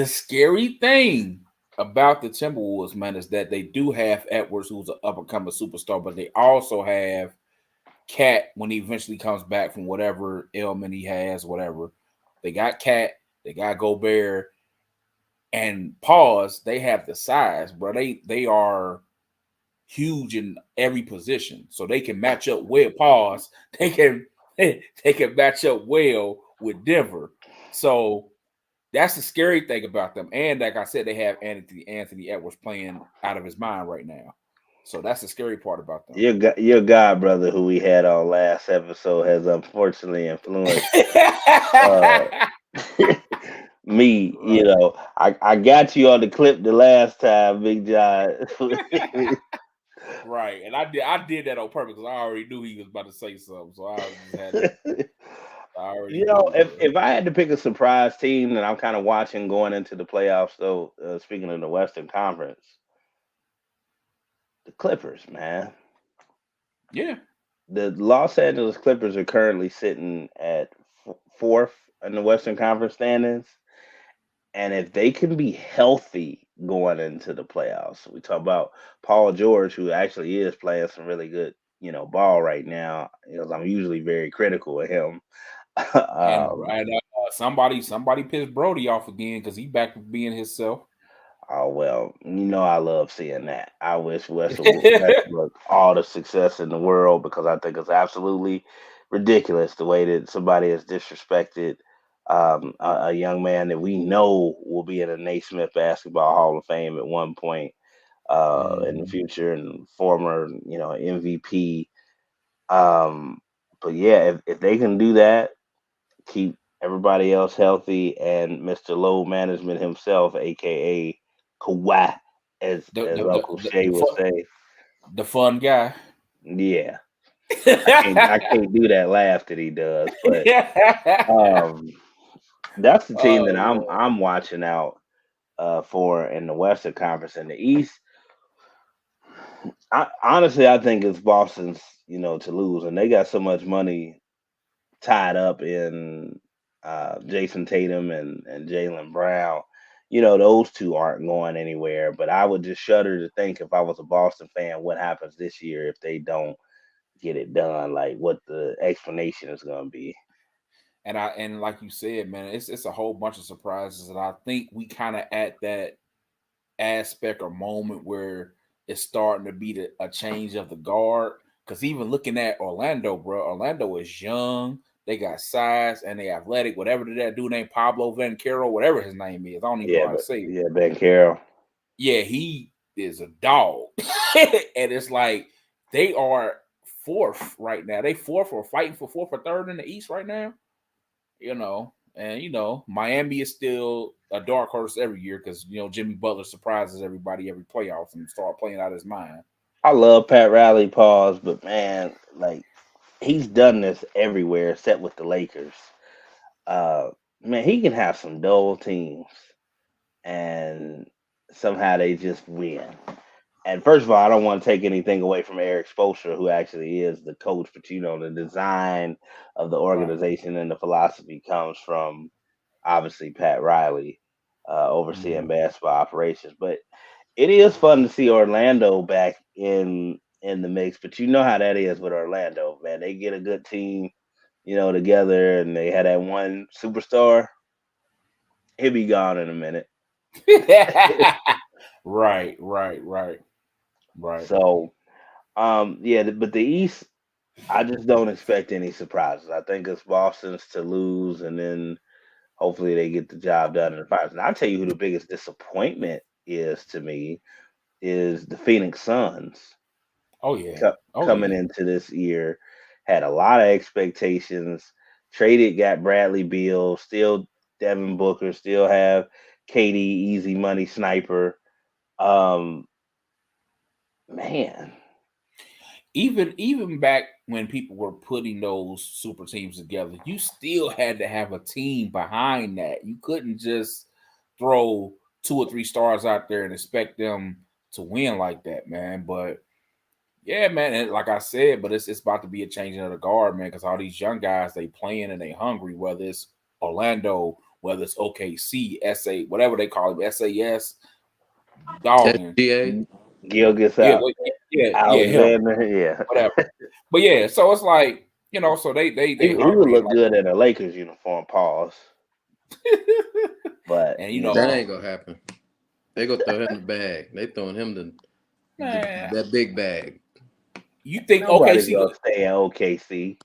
scary thing about the Timberwolves, man, is that they do have Edwards, who's an up and coming superstar, but they also have Cat when he eventually comes back from whatever ailment he has, whatever. They got Cat, they got Gobert, and pause. They have the size, bro. They are huge in every position, so they can match up well. Pause. They can match up well with Denver. So that's the scary thing about them. And like I said, they have Anthony Edwards playing out of his mind right now. So that's the scary part about them. Your god brother, who we had on last episode, has unfortunately influenced uh, me. I got you on the clip the last time, Big John. Right, and I did that on purpose because I already knew he was about to say something, so I just had to. I already knew, man. if I had to pick a surprise team that I'm kind of watching going into the playoffs, though, speaking of the Western Conference, the Clippers, man. Yeah, The Los Angeles Clippers are currently sitting at fourth in the Western Conference standings, and if they can be healthy going into the playoffs, we talk about Paul George, who actually is playing some really good, ball right now. I'm usually very critical of him. um, and somebody pissed Brody off again because he back to being himself. Oh well, I love seeing that. I wish Westbrook all the success in the world because I think it's absolutely ridiculous the way that somebody has disrespected a young man that we know will be in a Naismith Basketball Hall of Fame at one point in the Mhm. future and former MVP. Um, but yeah, if they can do that, keep everybody else healthy, and Mr. Low Management himself, aka Kawhi, as The as the the Uncle the, Shay the, would fun, say. the fun guy. Yeah, I can't do that laugh that he does, but um, that's the team that Oh I'm Lord. I'm watching out for in the Western Conference. In the East, I think it's Boston's to lose, and they got so much money tied up in Jason Tatum and Jalen Brown. Those two aren't going anywhere. But I would just shudder to think if I was a Boston fan, what happens this year if they don't get it done, like what the explanation is going to be. And like you said, man, it's a whole bunch of surprises, and I think we kind of at that aspect or moment where it's starting to be a change of the guard. Because even looking at Orlando, bro, Orlando is young. They got size and they athletic. Whatever that dude named Pablo Vancaro, whatever his name is, I don't even know how to say it. Yeah, Ben Carroll. Yeah, he is a dog, and it's like they are fourth right now. They fourth or fighting for fourth or third in the East right now. And Miami is still a dark horse every year because Jimmy Butler surprises everybody every playoffs and start playing out his mind. I love Pat Riley, pause, but man, like he's done this everywhere except with the Lakers. Man, he can have some dull teams and somehow they just win. And first of all, I don't want to take anything away from Eric Spoelstra, who actually is the coach, but the design of the organization and the philosophy comes from obviously Pat Riley, overseeing basketball operations. But it is fun to see Orlando back in the mix. But you know how that is with Orlando, man. They get a good team, together, and they had that one superstar. He'll be gone in a minute. Right. So, yeah, but the East, I just don't expect any surprises. I think it's Boston's to lose, and then hopefully they get the job done in the finals. And I'll tell you who the biggest disappointment is to me is the Phoenix Suns. Oh yeah. Coming into this year, had a lot of expectations. Got Bradley Beal, still Devin Booker, still have KD, easy money sniper. Man, even back when people were putting those super teams together, you still had to have a team behind that. You couldn't just throw 2 or 3 stars out there and expect them to win like that, man. But yeah, man, and like I said, but it's about to be a changing of the guard, man, because all these young guys, they playing and they hungry, whether it's Orlando, whether it's OKC, SA, whatever they call it, SAS, dogging. Gilgis Alexander, whatever. But yeah, so it's like, so they he would look good in a Lakers uniform, pause. But that ain't gonna happen. They gonna throw him the bag. They throwing him that big bag. You think nobody's gonna stay in OKC?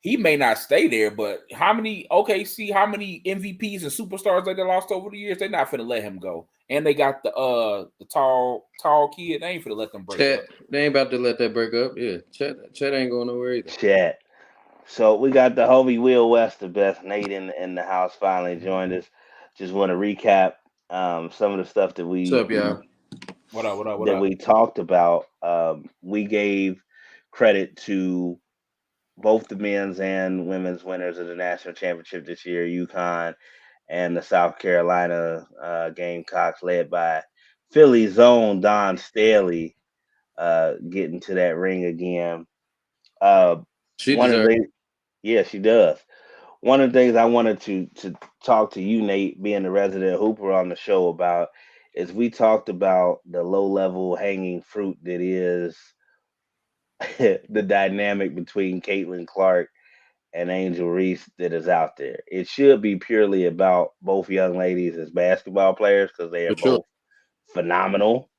He may not stay there, but how many MVPs and superstars that they lost over the years? They're not finna let him go. And they got the tall kid. They ain't finna let them break up. They ain't about to let that break up. Yeah, Chet ain't going nowhere either. Chet. So we got the homie Will West, the best Nate in the house, finally joined us. Just want to recap some of the stuff that we. What's up, y'all? What up? That we talked about. We gave credit to both the men's and women's winners of the national championship this year, Uconn and the South Carolina Gamecocks, led by Philly's own Don Staley, getting to that ring again. She deserves. Yeah, she does. One of the things I wanted to talk to you, Nate, being the resident hooper on the show about, is we talked about the low-level hanging fruit that is the dynamic between Caitlin Clark and Angel Reese that is out there. It should be purely about both young ladies as basketball players because they are both phenomenal.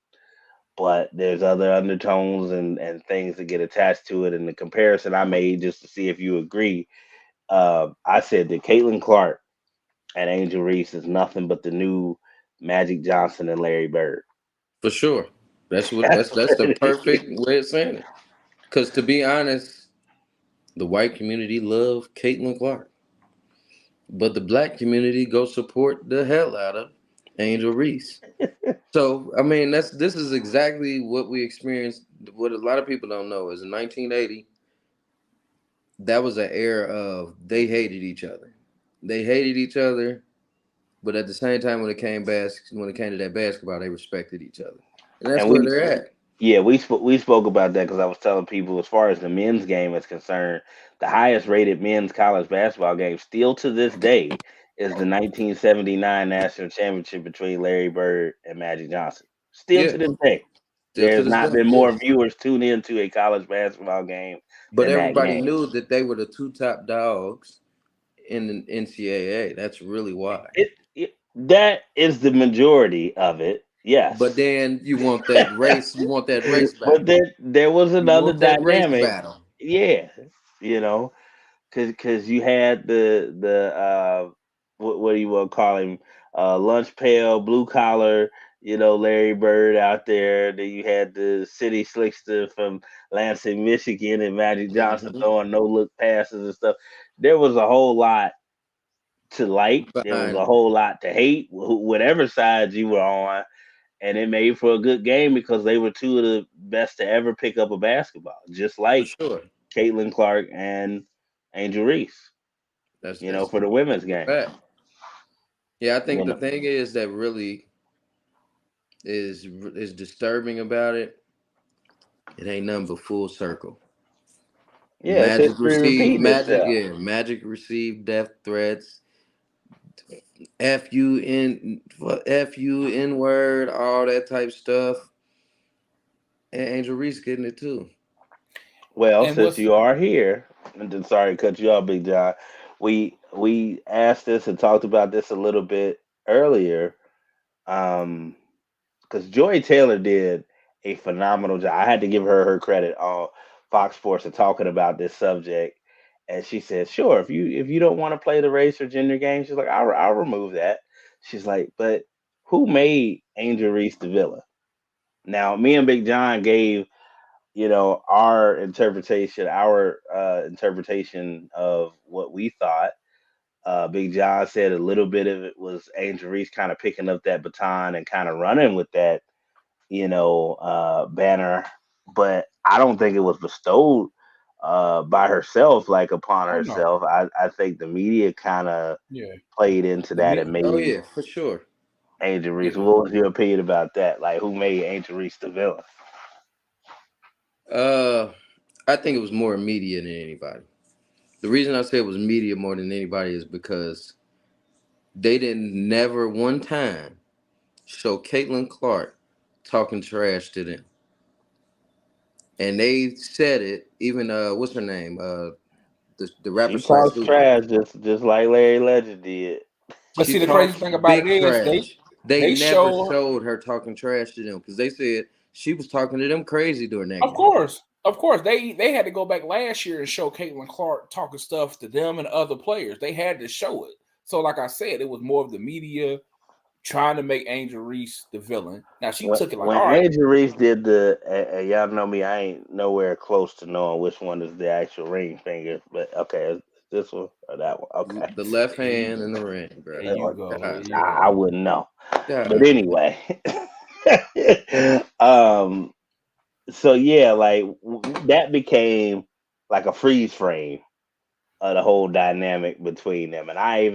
But there's other undertones and things that get attached to it. And the comparison I made, just to see if you agree, I said that Caitlin Clark and Angel Reese is nothing but the new Magic Johnson and Larry Bird. For sure. That's the perfect way of saying it. Because to be honest, the white community love Caitlin Clark. But the black community go support the hell out of Angel Reese. So, I mean, this is exactly what we experienced. What a lot of people don't know is in 1980, that was an era of they hated each other. They hated each other, but at the same time, when it came to that basketball, they respected each other, and that's where they're at. Yeah, we spoke about that because I was telling people, as far as the men's game is concerned, the highest rated men's college basketball game still to this day is the 1979 national championship between Larry Bird and Magic Johnson. Still to this day. There's not been more viewers tune into a college basketball game. But everybody knew that they were the two top dogs in the NCAA. That's really why. That is the majority of it. Yes. But then you want that race. You want that race battle. But there was another dynamic. Battle. Yeah. Because you had the what do you want to call him? Lunch pail, blue collar, Larry Bird out there. Then you had the city slickster from Lansing, Michigan, and Magic Johnson throwing no look passes and stuff. There was a whole lot to like. There was a whole lot to hate, whatever side you were on. And it made for a good game because they were two of the best to ever pick up a basketball, just like Caitlin Clark and Angel Reese. That's for the women's game. Right. Yeah, I think the thing is that really is disturbing about it. It ain't nothing but full circle. Yeah, Magic received death threats. N word, all that type stuff. And Angel Reese getting it too. Well, since you are here, and then sorry to cut you off, Big John. We asked this and talked about this a little bit earlier. Because Joy Taylor did a phenomenal job. I had to give her credit on Fox Sports and talking about this subject. And she said, sure, if you don't want to play the race or gender game, she's like, I'll remove that. She's like, but who made Angel Reese the villain? Now, me and Big John gave, our interpretation of what we thought. Big John said a little bit of it was Angel Reese kind of picking up that baton and kind of running with that, banner. But I don't think it was bestowed by herself, like upon herself. No. I think the media kind of played into that and made for sure. Angel Reese. Yeah. What was your opinion about that? Like, who made Angel Reese the villain? I think it was more media than anybody. The reason I say it was media more than anybody is because they didn't never one time show Caitlin Clark talking trash to them. And they said it, even what's her name? The rapper. She talks trash just like Larry Legend did. But see, the crazy thing about it is they never showed her talking trash to them because they said she was talking to them crazy during that. Of course, they had to go back last year and show Caitlin Clark talking stuff to them and other players. They had to show it. So, like I said, it was more of the media trying to make Angel Reese the villain. Now she took it like when Angel Reese did y'all know me, I ain't nowhere close to knowing which one is the actual ring finger, but okay, this one or that one. Okay, the left hand and the ring, bro. There you go. I wouldn't know, but anyway. So yeah, like that became like a freeze frame of the whole dynamic between them, and I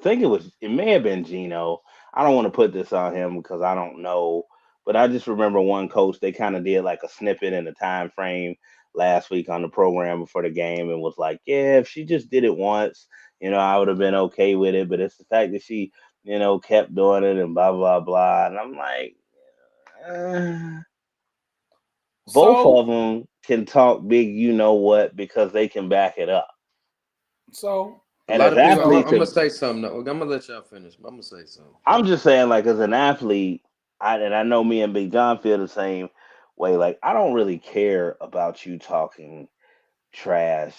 think it may have been Gino. I don't want to put this on him because I don't know, but I just remember one coach, they kind of did like a snippet in the time frame last week on the program before the game and was like, yeah, if she just did it once, I would have been okay with it. But it's the fact that she, kept doing it and blah, blah, blah. And I'm like, both of them can talk big, because they can back it up. So, and a lot of people, I'm gonna say something. Though. I'm gonna let y'all finish, but I'm gonna say something. I'm just saying, like, as an athlete, I know me and Big John feel the same way. Like, I don't really care about you talking trash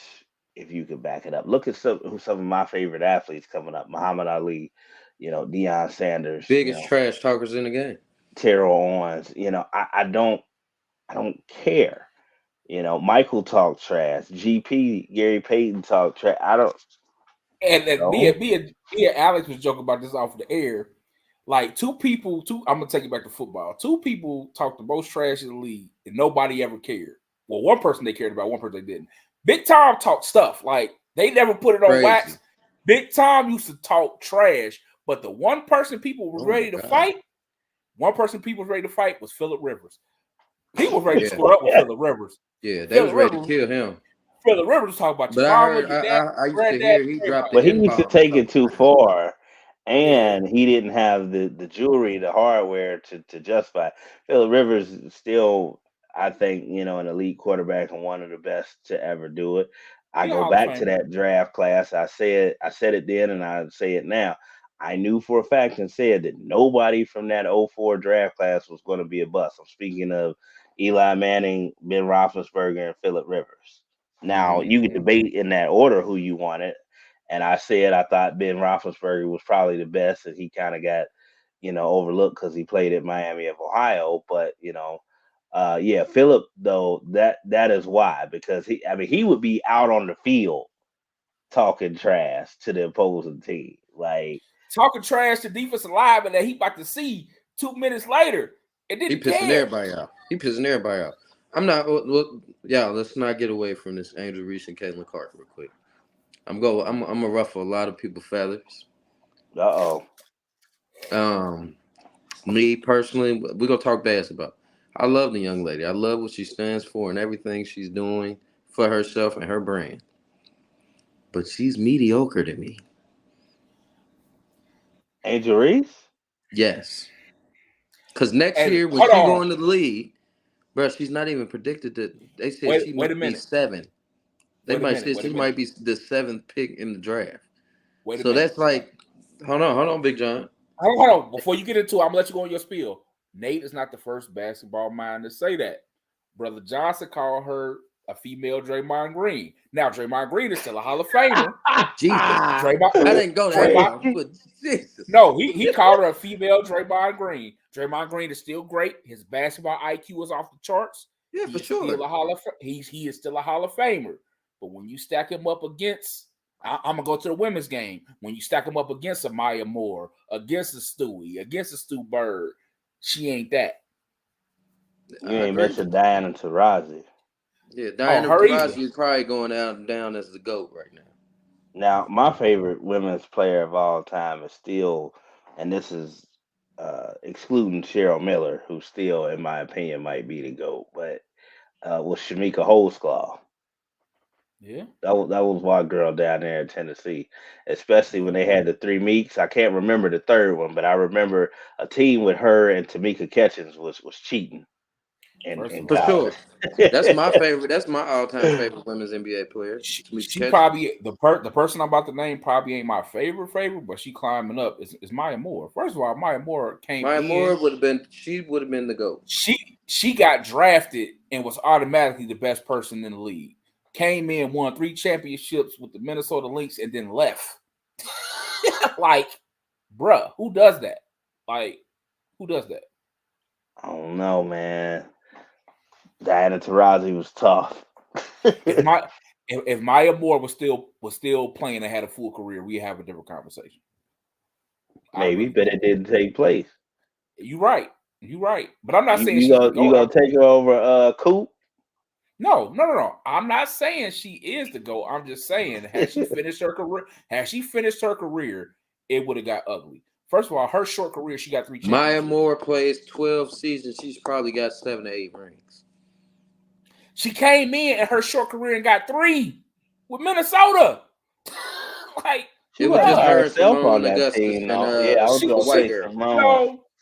if you could back it up. Look at some of my favorite athletes coming up: Muhammad Ali, Deion Sanders, biggest trash talkers in the game, Terrell Owens. I don't care. Michael talked trash. GP Gary Payton talked trash. I don't. And me and Alex was joking about this off the air. Like I'm gonna take it back to football. Two people talked the most trash in the league, and nobody ever cared. Well, one person they cared about, one person they didn't. Big Tom talked stuff like they never put it on wax. Big Tom used to talk trash, but the one person people were ready to fight was Phillip Rivers. People were ready to square up with Phillip Rivers. Yeah, they was ready to kill him. Phillip Rivers was talking about your mama, your dad, I used to hear he dropped. But he used to take it too far, and he didn't have the jewelry, the hardware to justify it. Phillip Rivers is still, I think, an elite quarterback and one of the best to ever do it. I He a go Hall of back to Famer. that draft class. I said it then and I say it now. I knew for a fact and said that nobody from that 04 draft class was going to be a bust. I'm speaking of Eli Manning, Ben Roethlisberger, and Phillip Rivers. Now, you could debate in that order who you wanted. And I said I thought Ben Roethlisberger was probably the best, and he kind of got, overlooked because he played at Miami of Ohio. But yeah, Phillip though that is why, because he would be out on the field talking trash to the opposing team, like talking trash to defensive lineman that he about to see 2 minutes later. And He pissing everybody out. I'm not. Yeah, let's not get away from this Angel Reese and Caitlin Clark real quick. I'm gonna ruffle a lot of people's feathers. Me personally, we're gonna talk basketball. I love the young lady. I love what she stands for and everything she's doing for herself and her brand. But she's mediocre to me. Angel Reese? Yes. Because next year when she go into the league, bro, she's not even predicted to. They said she might be 7. They might say she might be the 7th pick in the draft. That's like, hold on, Big John. Hold on. Before you get into it, I'm gonna let you go on your spiel. Nate is not the first basketball mind to say that. Brother Johnson called her a female Draymond Green. Now Draymond Green is still a Hall of Famer. Jesus, I didn't go that far, but Jesus. No, he called her a female Draymond Green. Draymond Green is still great. His basketball IQ is off the charts. Yeah, for sure. He is still a Hall of Famer. But when you stack him up against, I'm gonna go to the women's game. When you stack him up against a Maya Moore, against a Stewie, against a Stu Bird, she ain't that. You ain't mentioned Diana Taurasi. Yeah, Diana Taurasi is probably going down as the GOAT right now. Now, my favorite women's player of all time is still, and this is excluding Cheryl Miller, who still, in my opinion, might be the GOAT, but was Shamika Holdsclaw. Yeah, that was my girl down there in Tennessee, especially when they had the 3 meets. I can't remember the third one, but I remember a team with her and Tamika Catchings was cheating. For sure, that's my favorite. That's my all-time favorite women's NBA player. She probably the person I'm about to name probably ain't my favorite, but she climbing up is Maya Moore. First of all, Maya Moore would have been the GOAT. She got drafted and was automatically the best person in the league. Came in, won 3 championships with the Minnesota Lynx, and then left. Like, bruh, who does that? Like, who does that? I don't know, man. Diana Taurasi was tough. If Maya Moore was still playing and had a full career, we have a different conversation. Maybe, but it didn't take place. You're right. But I'm not saying you gonna take her over Coop. No. I'm not saying she is the GOAT. I'm just saying, had she finished her career, it would have got ugly. First of all, her short career, she got 3 championships. Maya Moore plays 12 seasons. She's probably got 7 to 8 rings. She came in her short career and got 3 with Minnesota. Like, she was just herself on that team. I was gonna say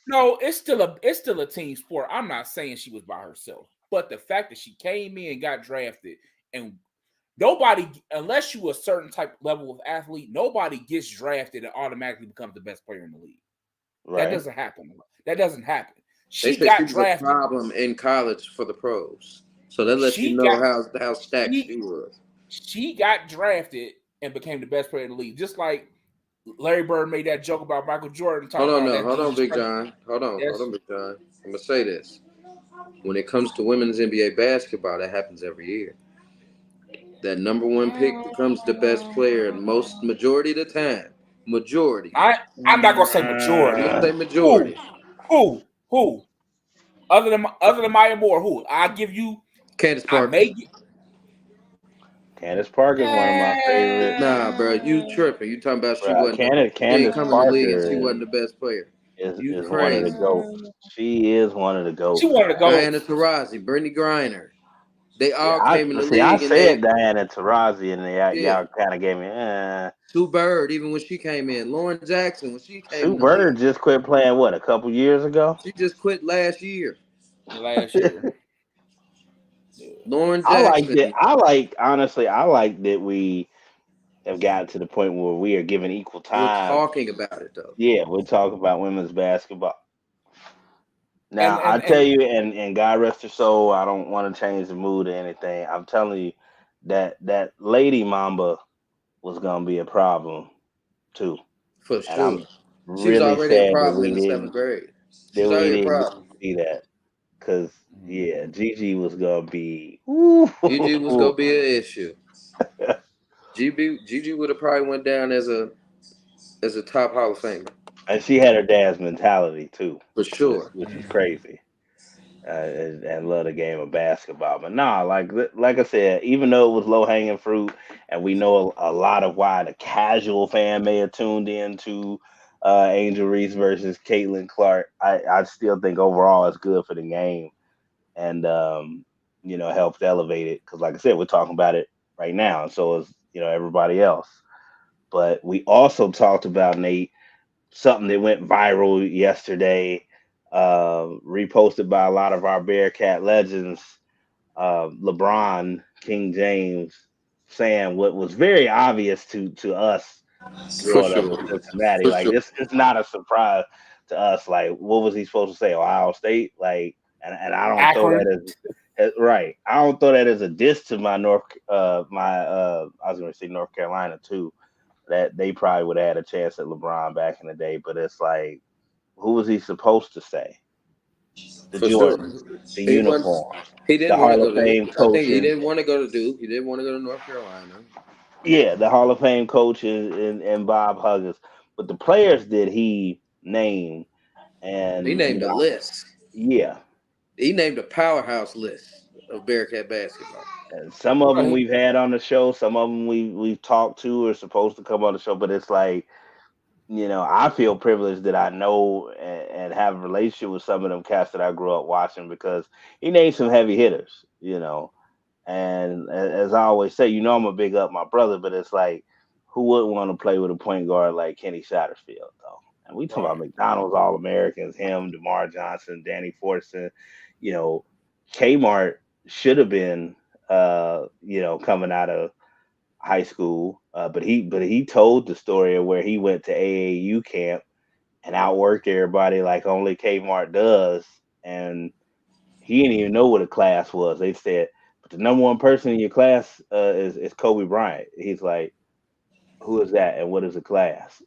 no. It's still a team sport. I'm not saying she was by herself, but the fact that she came in and got drafted, and nobody, unless you a certain type level of athlete, nobody gets drafted and automatically becomes the best player in the league. Right. That doesn't happen. She got drafted. A problem in college for the pros, so that lets you know how stacked she was. She got drafted and became the best player in the league, just like Larry Bird made that joke about Michael Jordan. Hold on, Big John. Hold on, Big John. I'm gonna say this. When it comes to women's NBA basketball, that happens every year. That number 1 pick becomes the best player majority of the time. Majority. I'm not gonna say majority. Let's say majority. Who? Other than Maya Moore, who? I'll give you Candace Parker. Candace Parker is one of my favorites. Nah, bro, you tripping. You talking about she wasn't Candace Parker and she wasn't the best player. Is one of the GOATs. She is one of the GOAts. She one of the GOATs. Diana Taurasi, Brittany Griner. They all came in the See, I league, and said Diana Taurasi, and yeah, y'all kind of gave me. Sue Bird, even when she came in, Lauren Jackson, when she came Sue in the league, Bird just quit playing a couple years ago. she just quit last year. Last year. Lauren I like Jackson. that. Honestly, I like that we have gotten to the point where we are giving equal We're time. talking about it though. Yeah, we're talking about women's basketball. Now, I And tell you, and God rest her soul, I don't want to change the mood or anything. I'm telling you that Lady Mamba was gonna be a problem too, For and sure. I'm She was really already a sad problem in the 7th grade. She was already a didn't problem. see that because Gigi was gonna be. Gigi was gonna be an issue. Gigi would have probably went down as a top Hall of Famer. And she had her dad's mentality too, For sure. which is crazy. And love the game of basketball. But nah, like I said, even though it was low hanging fruit, and we know a lot of why the casual fan may have tuned into Angel Reese versus Caitlin Clark, I still think overall it's good for the game, and helps elevate it because, like I said, we're talking about it right now, and so is everybody else. But we also talked about, Nate, something that went viral yesterday, reposted by a lot of our Bearcat legends. LeBron King James saying what was very obvious to us For growing up in sure. Cincinnati. For Like sure. it's not a surprise to us. Like, what was he supposed to say? Ohio State? Like, and I don't throw Akron. that as right. I don't throw that as a diss to my I was gonna say North Carolina too. That they probably would have had a chance at LeBron back in the day, but it's like, who was he supposed to say? The For sure. Jordans, the He wasn't. uniforms, He the didn't want to Hall go of to. Fame I think he coaches. didn't want to go to Duke. He didn't want to go to North Carolina. Yeah, the Hall of Fame coaches and Bob Huggins. But the players that he named, He and named a list. yeah, He named a powerhouse list of Bearcat basketball. and some of them Right. we've had on the show, some of them we've talked to or supposed to come on the show. But it's like, I feel privileged that I know and have a relationship with some of them cats that I grew up watching because he named some heavy hitters. And as I always say, I'm a big up my brother, but it's like, who wouldn't want to play with a point guard like Kenny Satterfield, though? And we talk about Right. McDonald's All Americans, him, DeMar Johnson, Danny Fortson. You know, Kmart should have been, coming out of high school, but he told the story of where he went to AAU camp and outworked everybody like only Kmart does, and he didn't even know what a class was. They said, but the number one person in your class is Kobe Bryant. He's like, who is that, and what is a class?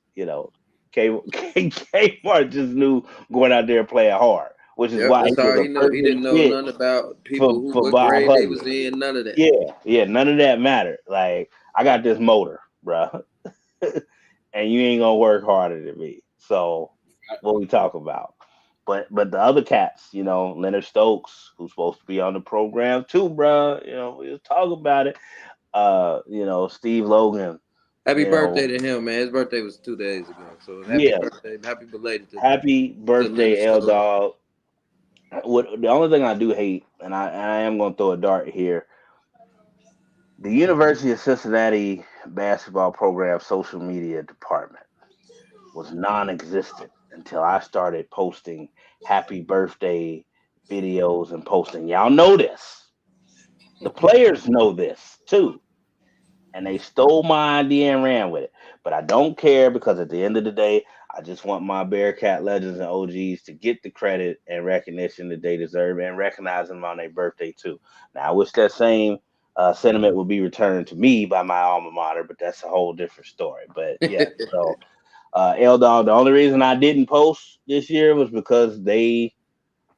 Kmart just knew going out there playing hard, which is Yep, why that's he was all a he knew. He didn't perfect know fit nothing about people for who for what Bob grade they was Huggins. in. None of that. Yeah, none of that mattered. Like, I got this motor, bruh, and you ain't gonna work harder than me. So, what we talk about? But the other cats, Leonard Stokes, who's supposed to be on the program too, bruh. We was talking about it. Steve Logan. Happy You know, birthday to him, man. His birthday was 2 days ago. So happy yeah, birthday, happy belated happy to Leonard birthday, L Stokes. Dog. What the only thing I do hate, and I am gonna throw a dart here. The University of Cincinnati basketball program social media department was non-existent until I started posting happy birthday videos and posting. Y'all know this. The players know this too. And they stole my idea and ran with it. But I don't care because at the end of the day, I just want my Bearcat legends and OGs to get the credit and recognition that they deserve and recognize them on their birthday too. Now, I wish that same sentiment would be returned to me by my alma mater, but that's a whole different story. But yeah, so L Dog, the only reason I didn't post this year was because they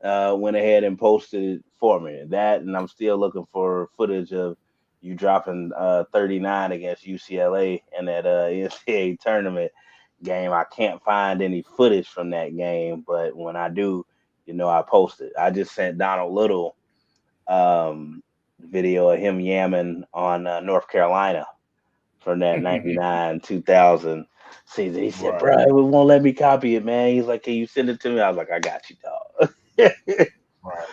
went ahead and posted it for me. That, and I'm still looking for footage of you dropping 39 against UCLA in that NCAA tournament game. I can't find any footage from that game, but when I do, I post it. I just sent Donald Little video of him yamming on North Carolina from that 99 2000 season. He said, Right. bro, it won't let me copy it, man. He's like, can you send it to me? I was like, I got you, dog. Right.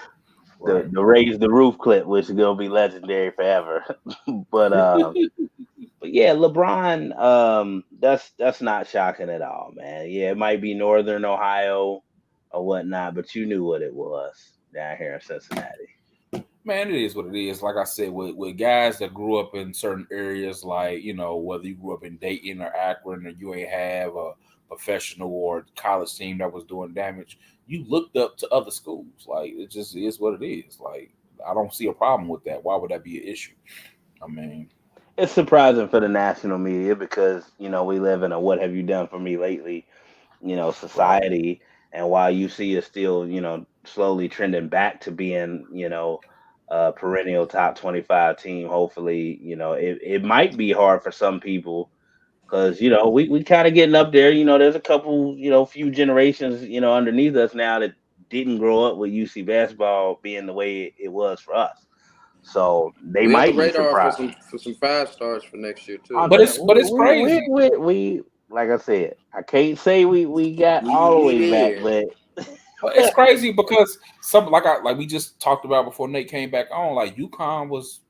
the raise the roof clip, which is gonna be legendary forever. but yeah, LeBron, that's not shocking at all, man. Yeah, it might be Northern Ohio or whatnot, but you knew what it was down here in Cincinnati. Man, it is what it is. Like I said, with guys that grew up in certain areas, like, whether you grew up in Dayton or Akron, or you ain't have a professional or college team that was doing damage, you looked up to other schools. Like, it just is what it is. Like, I don't see a problem with that. Why would that be an issue? I mean, It's surprising for the national media because we live in a "what have you done for me lately" society, and while UC is still slowly trending back to being a perennial top 25 team. Hopefully, it might be hard for some people because we kind of getting up there. There's a couple few generations underneath us now that didn't grow up with UC basketball being the way it was for us. So they We on the might be radar surprised. for some 5-stars for next year too. But it's crazy. We like I said, I can't say we got all the way back, but It's crazy because like we just talked about before Nate came back on, like Uconn was,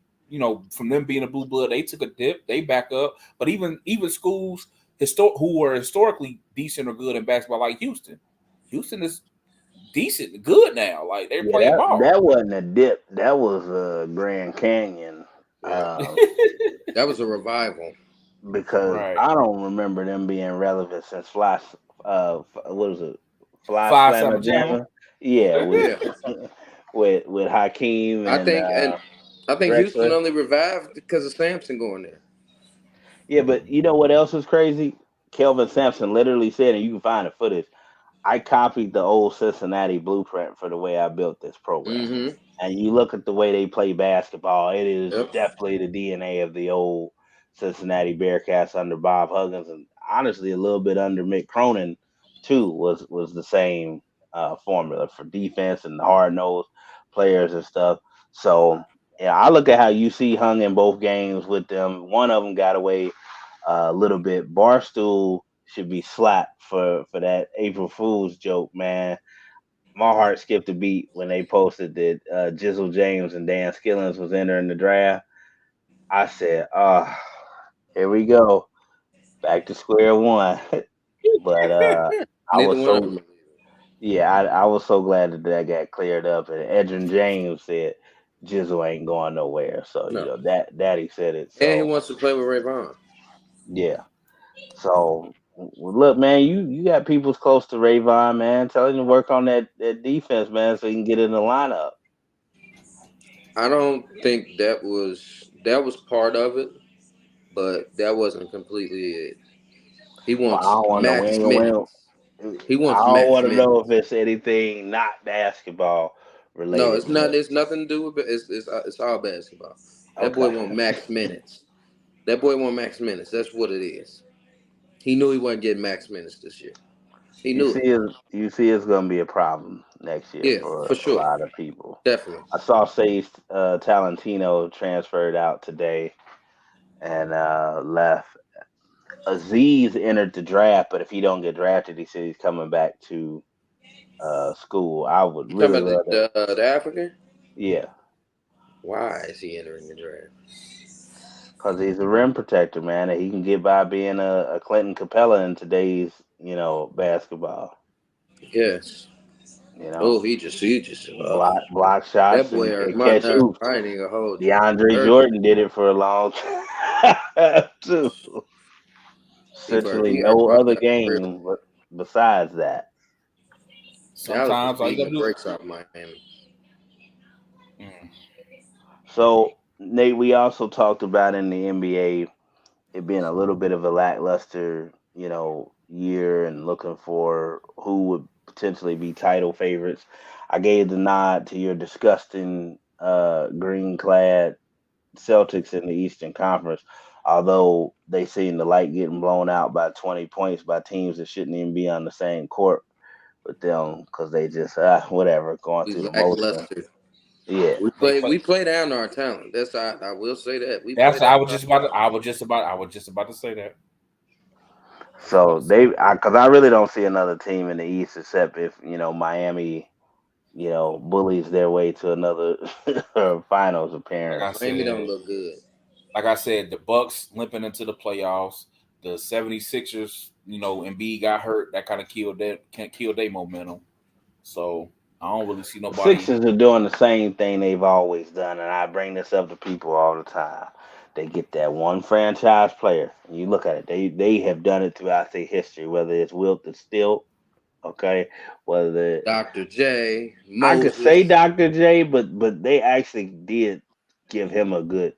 from them being a blue blood, they took a dip, they back up. But even schools who were historically decent or good in basketball, like Houston is decent, good now. Like they're playing ball. That wasn't a dip. That was a Grand Canyon. Yeah. That was a revival. Because I don't remember them being relevant since Fly. What was it? Fly Slammer Jammer. Yeah, with Hakeem. I think Drexler. Houston only revived because of Sampson going there. Yeah, but you know what else was crazy? Kelvin Sampson literally said, and you can find the footage, I copied the old Cincinnati blueprint for the way I built this program. Mm-hmm. And you look at the way they play basketball, it is definitely the DNA of the old Cincinnati Bearcats under Bob Huggins, and honestly a little bit under Mick Cronin too was the same formula for defense and hard-nosed players and stuff. So yeah, I look at how UC hung in both games with them. One of them got away a little bit. Barstool should be slapped for that April Fool's joke, man. My heart skipped a beat when they posted that Jizzle James and Dan Skillings was entering the draft. I said, here we go. Back to square one. But I was so glad that got cleared up. And Edrin James said Jizzle ain't going nowhere. So that Daddy said it. So, and he wants to play with Ray Vaughn. Yeah. So look, man, you got people close to Ray Vaughn, man. Tell him to work on that defense, man, so he can get in the lineup. I don't think that was part of it, but that wasn't completely it. He wants max minutes. He wants I don't want to minutes. know if it's anything not basketball related. No, it's not. There's nothing to do with it. It's all basketball. That boy want max minutes. That's what it is. He knew he wasn't getting max minutes this year. He knew You see it's going to be a problem next year for sure. A lot of people. Definitely. I saw Sage Talentino transferred out today and left. Aziz entered the draft, but if he don't get drafted, he said he's coming back to school. I would really love the African? Yeah. Why is he entering the draft? Because he's a rim protector, man, and he can get by being a Clinton Capella in today's, basketball. Yes. He just block shots. That boy and catch hoops. I ain't even gonna hold you. DeAndre Jordan did it for a long time too. Essentially, no other game besides that. Sometimes all you gotta do breaks off Miami. So, Nate, we also talked about in the NBA it being a little bit of a lackluster, year and looking for who would potentially be title favorites. I gave the nod to your disgusting green-clad Celtics in the Eastern Conference, although they seem to like getting blown out by 20 points by teams that shouldn't even be on the same court with them because they just whatever going through the motion. Yeah, we play down our talent. That's I will say that. I was just about to say that. So because I really don't see another team in the East except if Miami bullies their way to another finals appearance. Miami don't look good. Like I said, the Bucks limping into the playoffs. The 76ers, Embiid got hurt. That kind of killed their momentum. So I don't really see The nobody. Sixers are doing the same thing they've always done, and I bring this up to people all the time. They get that one franchise player. And you look at it; they have done it throughout their history. Whether it's Wilt or Stilt, okay, whether Dr. J, I could Moses. say Dr. J, but they actually did give him a good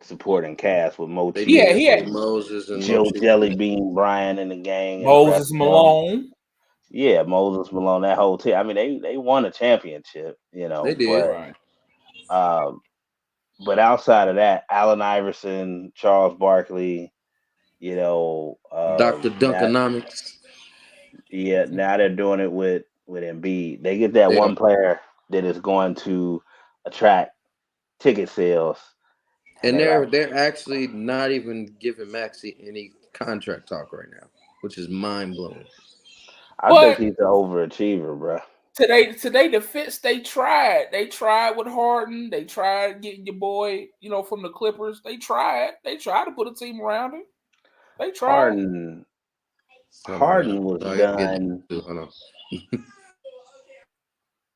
supporting cast with Mochi, He had Moses and Joe Mochi. Jellybean Bryant and the gang, and Moses the Malone. Yeah, Moses Malone, that whole team. I mean, they won a championship, They did. Right. But outside of that, Allen Iverson, Charles Barkley, Dr. Duncanomics. Now they're doing it with Embiid. They get that one player that is going to attract ticket sales. And they're actually not even giving Maxey any contract talk right now, which is mind blowing. I think he's an overachiever, bro. Today defense, they tried. They tried with Harden. They tried getting your boy, from the Clippers. They tried. They tried to put a team around him. They tried. Harden was done.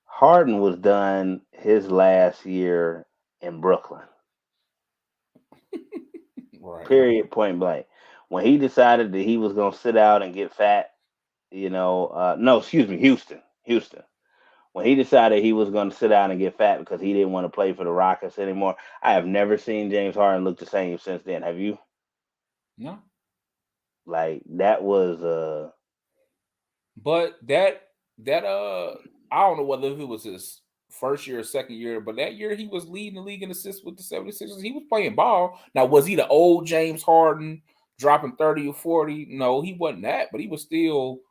Harden was done his last year in Brooklyn. Right. Period. Point blank. When he decided that he was going to sit out and get fat, Houston. When he decided he was going to sit down and get fat because he didn't want to play for the Rockets anymore, I have never seen James Harden look the same since then. Have you? No. Like that was But that I don't know whether it was his first year or second year, but that year he was leading the league in assists with the 76ers. He was playing ball. Now, was he the old James Harden dropping 30 or 40? No, he wasn't that, but he was still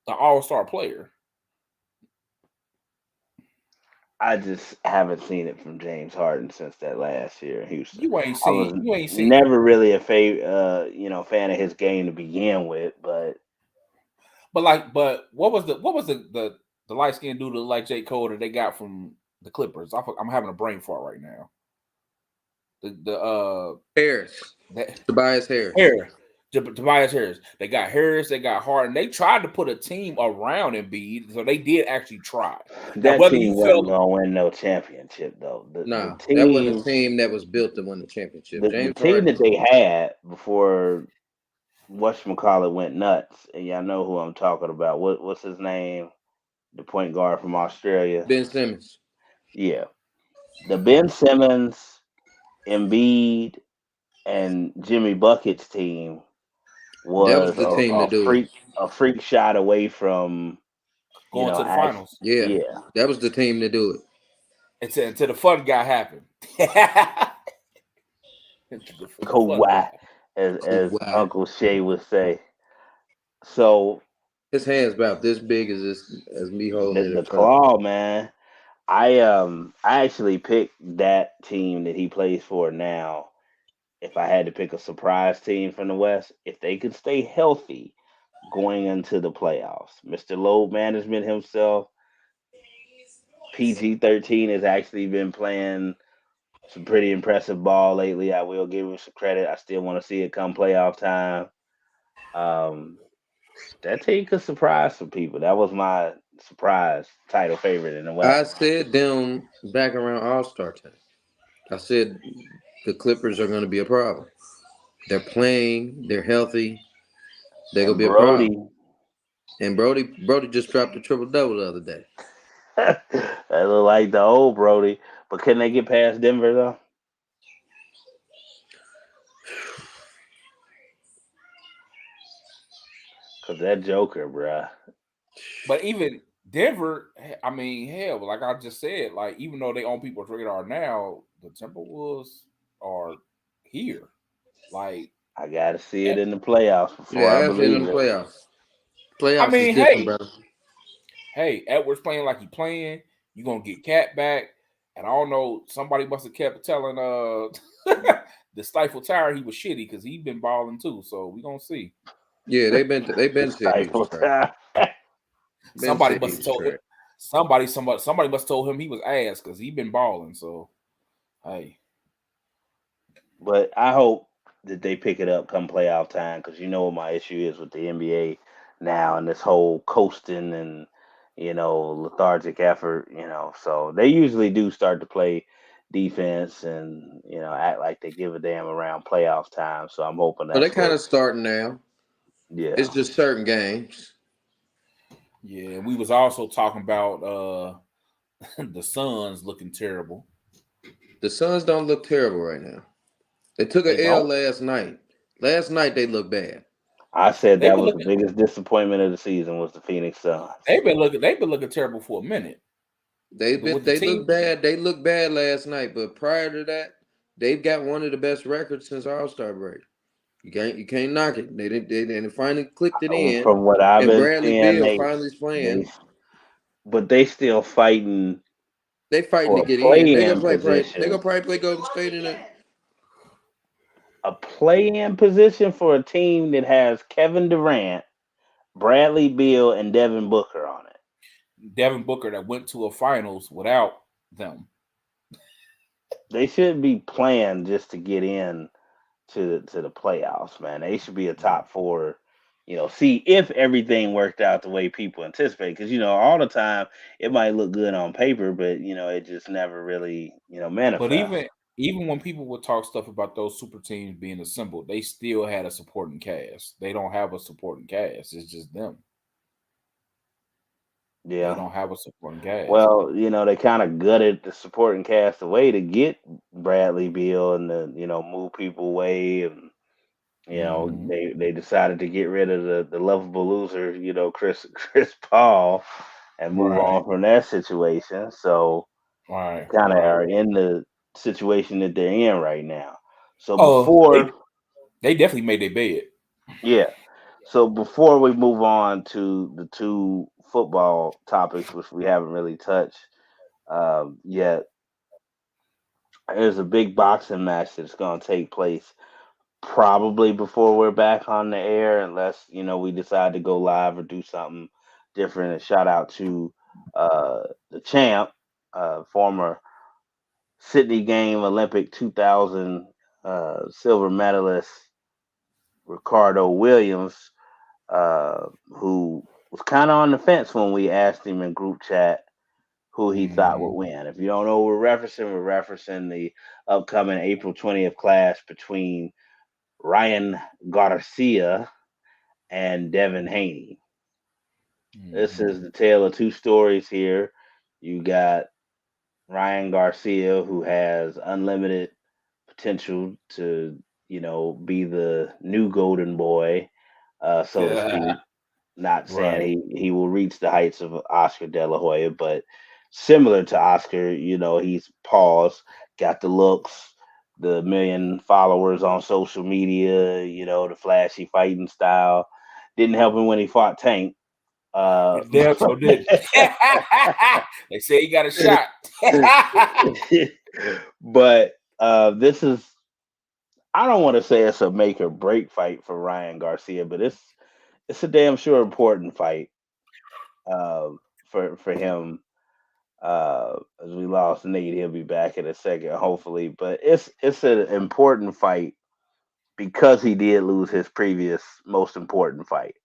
the all-star player. I just haven't seen it from James Harden since that last year in Houston. You ain't seen. Never really a fan of his game to begin with, but what was the light skinned dude that like J. Cole that they got from the Clippers? I'm having a brain fart right now. The Harris, Tobias Harris. Tobias Harris. They got Harris. They got Harden. They tried to put a team around Embiid, so they did actually try. That team wasn't going to win no championship, though. That wasn't a team that was built to win the championship. The team that they had before whatchamacallit went nuts, and y'all know who I'm talking about. What's his name? The point guard from Australia. Ben Simmons. Yeah. The Ben Simmons, Embiid, and Jimmy Bucket's team was the team a freak shot away from going to the finals. Yeah, that was the team to do it. Until the fun guy happened. Kawhi, as Uncle Shay would say. So his hand's about this big as me holding the claw, man. I actually picked that team that he plays for now. If I had to pick a surprise team from the West, if they could stay healthy going into the playoffs, Mr. Load Management himself, PG-13 has actually been playing some pretty impressive ball lately. I will give him some credit. I still want to see it come playoff time. That team could surprise some people. That was my surprise title favorite in the West. I said them back around All-Star time. I said the Clippers are going to be a problem. They're playing. They're healthy. They're going to be a problem. And Brody just dropped a triple-double the other day. That look like the old Brody. But can they get past Denver, though? Because that Joker, bruh. But even Denver, I mean, hell, like I just said, like even though they on people's radar now, the Timberwolves are here. Like I gotta see it in the playoffs before I believe it. Playoffs is different, brother. Hey, Edwards playing like he playing. You're gonna get Cat back, and I don't know. Somebody must have kept telling the Stifle Tower he was shitty because he's been balling too. So we gonna see. Yeah, they've been Somebody must have told him. Somebody must told him he was ass because he been balling. So, hey. But I hope that they pick it up come playoff time because you know what my issue is with the NBA now and this whole coasting and lethargic effort. So they usually do start to play defense and act like they give a damn around playoff time. So I'm hoping So they that's kind what. of starting now. Yeah, It's just certain games. Yeah, we was also talking about the Suns looking terrible. The Suns don't look terrible right now. They took an They L don't. last night. Last night they looked bad. I said They've that been was the looking. biggest disappointment of the season was the Phoenix Suns. They've been looking terrible for a minute. They With the look team, bad. They looked bad last night, but prior to that, they've got one of the best records since All-Star break. You can't knock it. They finally clicked it in, From what I've and been Bradley seeing, Beal finally is they playing. but they still fighting They fighting to for a get in. They gonna play-in play. They position. gonna probably play Golden State in it. A play-in position for a team that has Kevin Durant, Bradley Beal, and Devin Booker on it. Devin Booker that went to a finals without them. They should be playing just to get in to the playoffs, man. They should be a top four. See if everything worked out the way people anticipate. Because all the time it might look good on paper, but it just never really But manifests. even when people would talk stuff about those super teams being assembled, they still had a supporting cast. They don't have a supporting cast. It's just them. They Yeah. don't have a supporting cast. Well, they kind of gutted the supporting cast away to get Bradley Beal and to move people away, and they decided to get rid of the lovable loser, Chris Paul, and move Right. on from that situation. So Right. kind of Right. are in the situation that they're in right now. So They before, definitely made their bed. yeah. So before we move on to the two football topics, which we haven't really touched yet, there's a big boxing match that's going to take place probably before we're back on the air, unless we decide to go live or do something different. And shout out to the champ, former Sydney Game Olympic 2000 silver medalist Ricardo Williams, who was kind of on the fence when we asked him in group chat who he thought would win. If you don't know what we're referencing the upcoming April 20th clash between Ryan Garcia and Devin Haney. This is the tale of two stories here. You got Ryan Garcia, who has unlimited potential to, be the new golden boy, so to speak. Not saying he will reach the heights of Oscar De La Hoya, but similar to Oscar, he's paused, got the looks, the million followers on social media, the flashy fighting style. Didn't help him when he fought Tank. Damn, so did. They say he got a shot. But this is, I don't want to say it's a make or break fight for Ryan Garcia, but it's a damn sure important fight for him. As we lost Nate, he'll be back in a second, hopefully. But it's an important fight because he did lose his previous most important fight.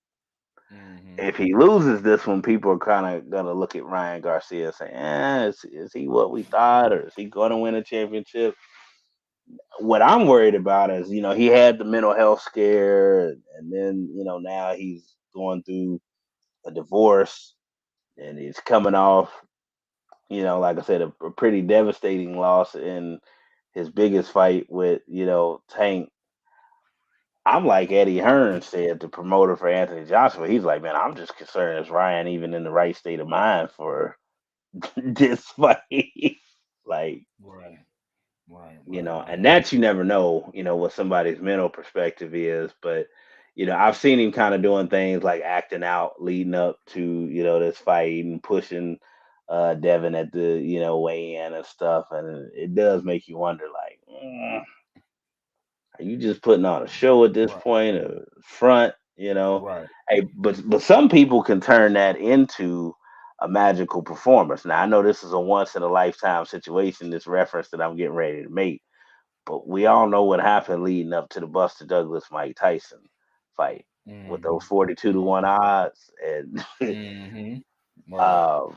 If he loses this one, people are kind of gonna look at Ryan Garcia and say, is he what we thought, or is he going to win a championship? What I'm worried about is, he had the mental health scare, and then now he's going through a divorce, and he's coming off, like I said, a pretty devastating loss in his biggest fight with, Tank. I'm like Eddie Hearn said, the promoter for Anthony Joshua. He's like, man, I'm just concerned is Ryan even in the right state of mind for this fight? Like, Right. and that you never know, what somebody's mental perspective is. But, I've seen him kind of doing things like acting out leading up to, this fight and pushing Devin at the, weigh in and stuff. And it does make you wonder, like, are you just putting on a show at this point, or front, Right. Hey, but some people can turn that into a magical performance. Now I know this is a once in a lifetime situation, this reference that I'm getting ready to make, but we all know what happened leading up to the Buster Douglas Mike Tyson fight with those 42-1 odds, and Right.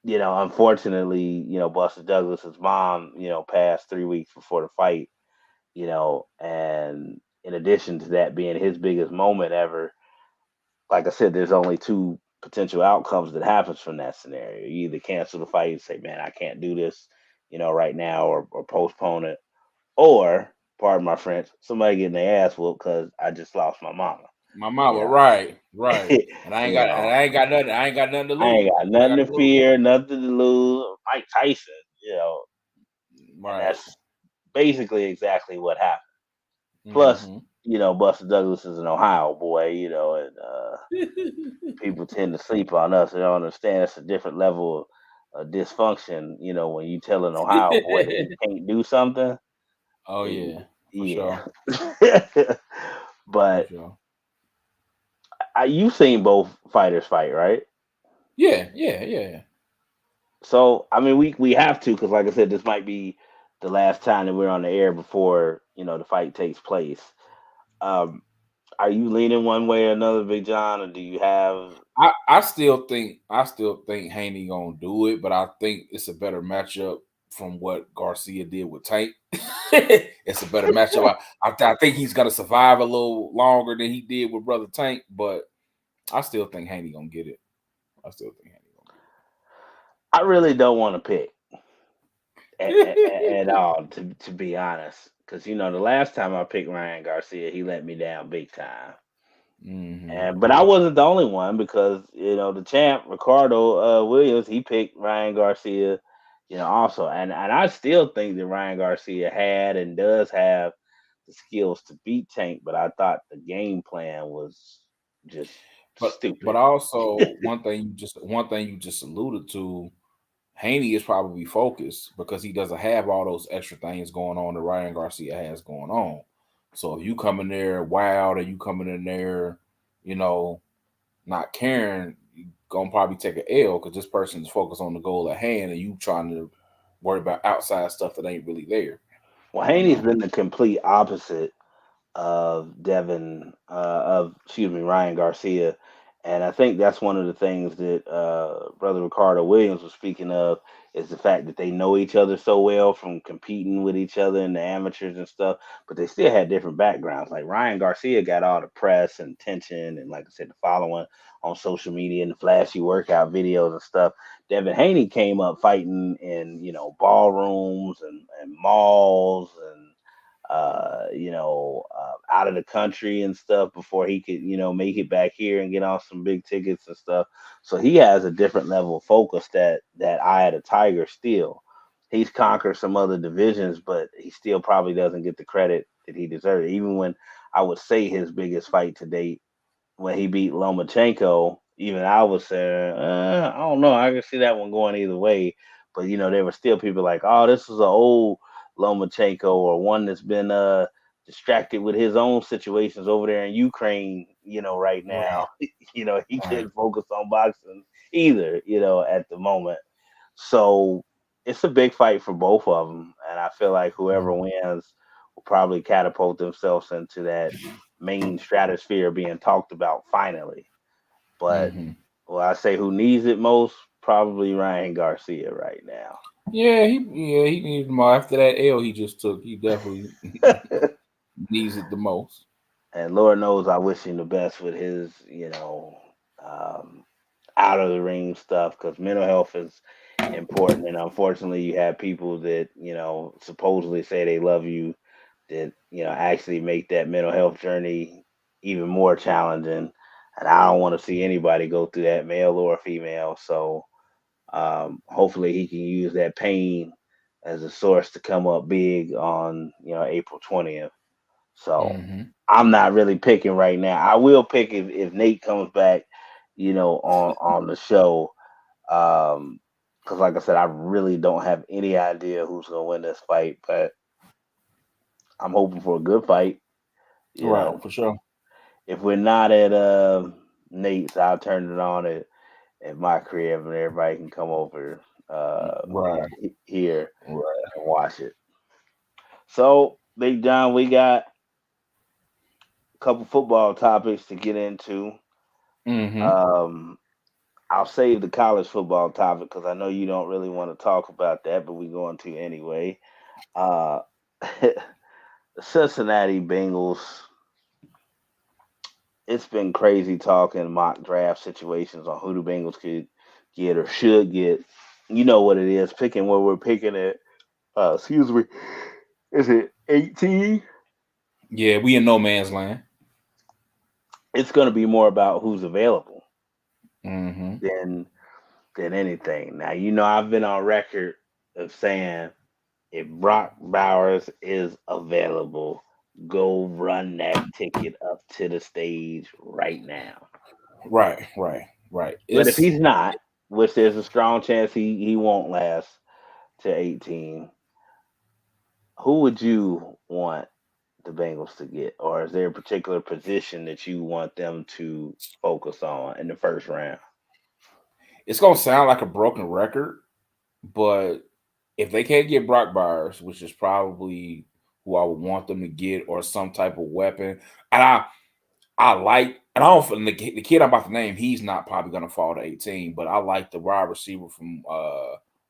unfortunately, Buster Douglas's mom, passed 3 weeks before the fight, and in addition to that being his biggest moment ever, like I said, there's only two potential outcomes that happens from that scenario. You either cancel the fight and say, man, I can't do this, right now, or postpone it, or, pardon my French, somebody getting their ass whooped because I just lost my mama. My mama, right. And I ain't got nothing. I ain't got nothing to lose. I ain't got nothing to fear, nothing to lose. Mike Tyson, right. And that's basically exactly what happened. Plus, Buster Douglas is an Ohio boy, and people tend to sleep on us. They don't understand it's a different level of dysfunction, when you tell an Ohio boy that he can't do something. Oh, yeah. Yeah. Sure. But you've seen both fighters fight, right? Yeah. So, I mean, we have to, because like I said, this might be the last time that we're on the air before, the fight takes place. Are you leaning one way or another, Big John, or do you have? I still think Haney gonna do it, but I think it's a better matchup from what Garcia did with Tank. It's a better matchup. I think he's gonna survive a little longer than he did with Brother Tank, but I still think Haney gonna get it. I really don't want to pick at all, to be honest, because the last time I picked Ryan Garcia, he let me down big time. But I wasn't the only one, because the champ Ricardo Williams, he picked Ryan Garcia, also, and I still think that Ryan Garcia had and does have the skills to beat Tank, but I thought the game plan was just stupid. But also one thing you just alluded to, Haney is probably focused because he doesn't have all those extra things going on that Ryan Garcia has going on. So if you come in there wild and you coming in there, not caring, you're gonna probably take an L because this person is focused on the goal at hand and you trying to worry about outside stuff that ain't really there. Well, Haney's been the complete opposite of Ryan Garcia. And I think that's one of the things that Brother Ricardo Williams was speaking of, is the fact that they know each other so well from competing with each other in the amateurs and stuff, but they still had different backgrounds. Like Ryan Garcia got all the press and attention and, like I said, the following on social media and the flashy workout videos and stuff. Devin Haney came up fighting in, ballrooms and malls and out of the country and stuff before he could, make it back here and get on some big tickets and stuff. So he has a different level of focus that Eye of the Tiger still. He's conquered some other divisions, but he still probably doesn't get the credit that he deserves. Even when I would say his biggest fight to date, when he beat Lomachenko, even I was saying, I don't know. I can see that one going either way. But, there were still people like, oh, this is an old Lomachenko, or one that's been distracted with his own situations over there in Ukraine, right now. Right. He couldn't focus on boxing either, at the moment. So it's a big fight for both of them. And I feel like whoever wins will probably catapult themselves into that main stratosphere being talked about finally. But I say who needs it most? Probably Ryan Garcia right now. Yeah, he needs more after that L he just took. He definitely needs it the most. And Lord knows I wish him the best with his, out of the ring stuff, because mental health is important. And unfortunately, you have people that, supposedly say they love you, that, actually make that mental health journey even more challenging. And I don't want to see anybody go through that, male or female. So hopefully he can use that pain as a source to come up big on, April 20th. So I'm not really picking right now. I will pick if Nate comes back, on the show. Because like I said, I really don't have any idea who's gonna win this fight, but I'm hoping for a good fight. Right, for sure. If we're not at Nate's, I'll turn it on at at my crib, and everybody can come over Right. here Right. and watch it. So, Big John, we got a couple football topics to get into. Mm-hmm. Um, I'll save the college football topic because I know you don't really want to talk about that, but we're going to anyway. Uh, the Cincinnati Bengals. It's been crazy talking mock draft situations on who the Bengals could get or should get. You know what it is, picking where we're picking it. Excuse me. Is it 18? Yeah, we in no man's land. It's going to be more about who's available Mm-hmm. than anything. Now, I've been on record of saying if Brock Bowers is available, go run that ticket up to the stage right now. Right. Right. Right. But if It's he's not, which there's a strong chance he won't last to 18, who would you want the Bengals to get? Or is there a particular position that you want them to focus on in the first round? it's gonna sound like a broken record, but if they can't get Brock Bowers, which is probably who I would want them to get, or some type of weapon, and I like, and I don't the kid I'm about to name, he's not probably gonna fall to 18, but I like the wide receiver from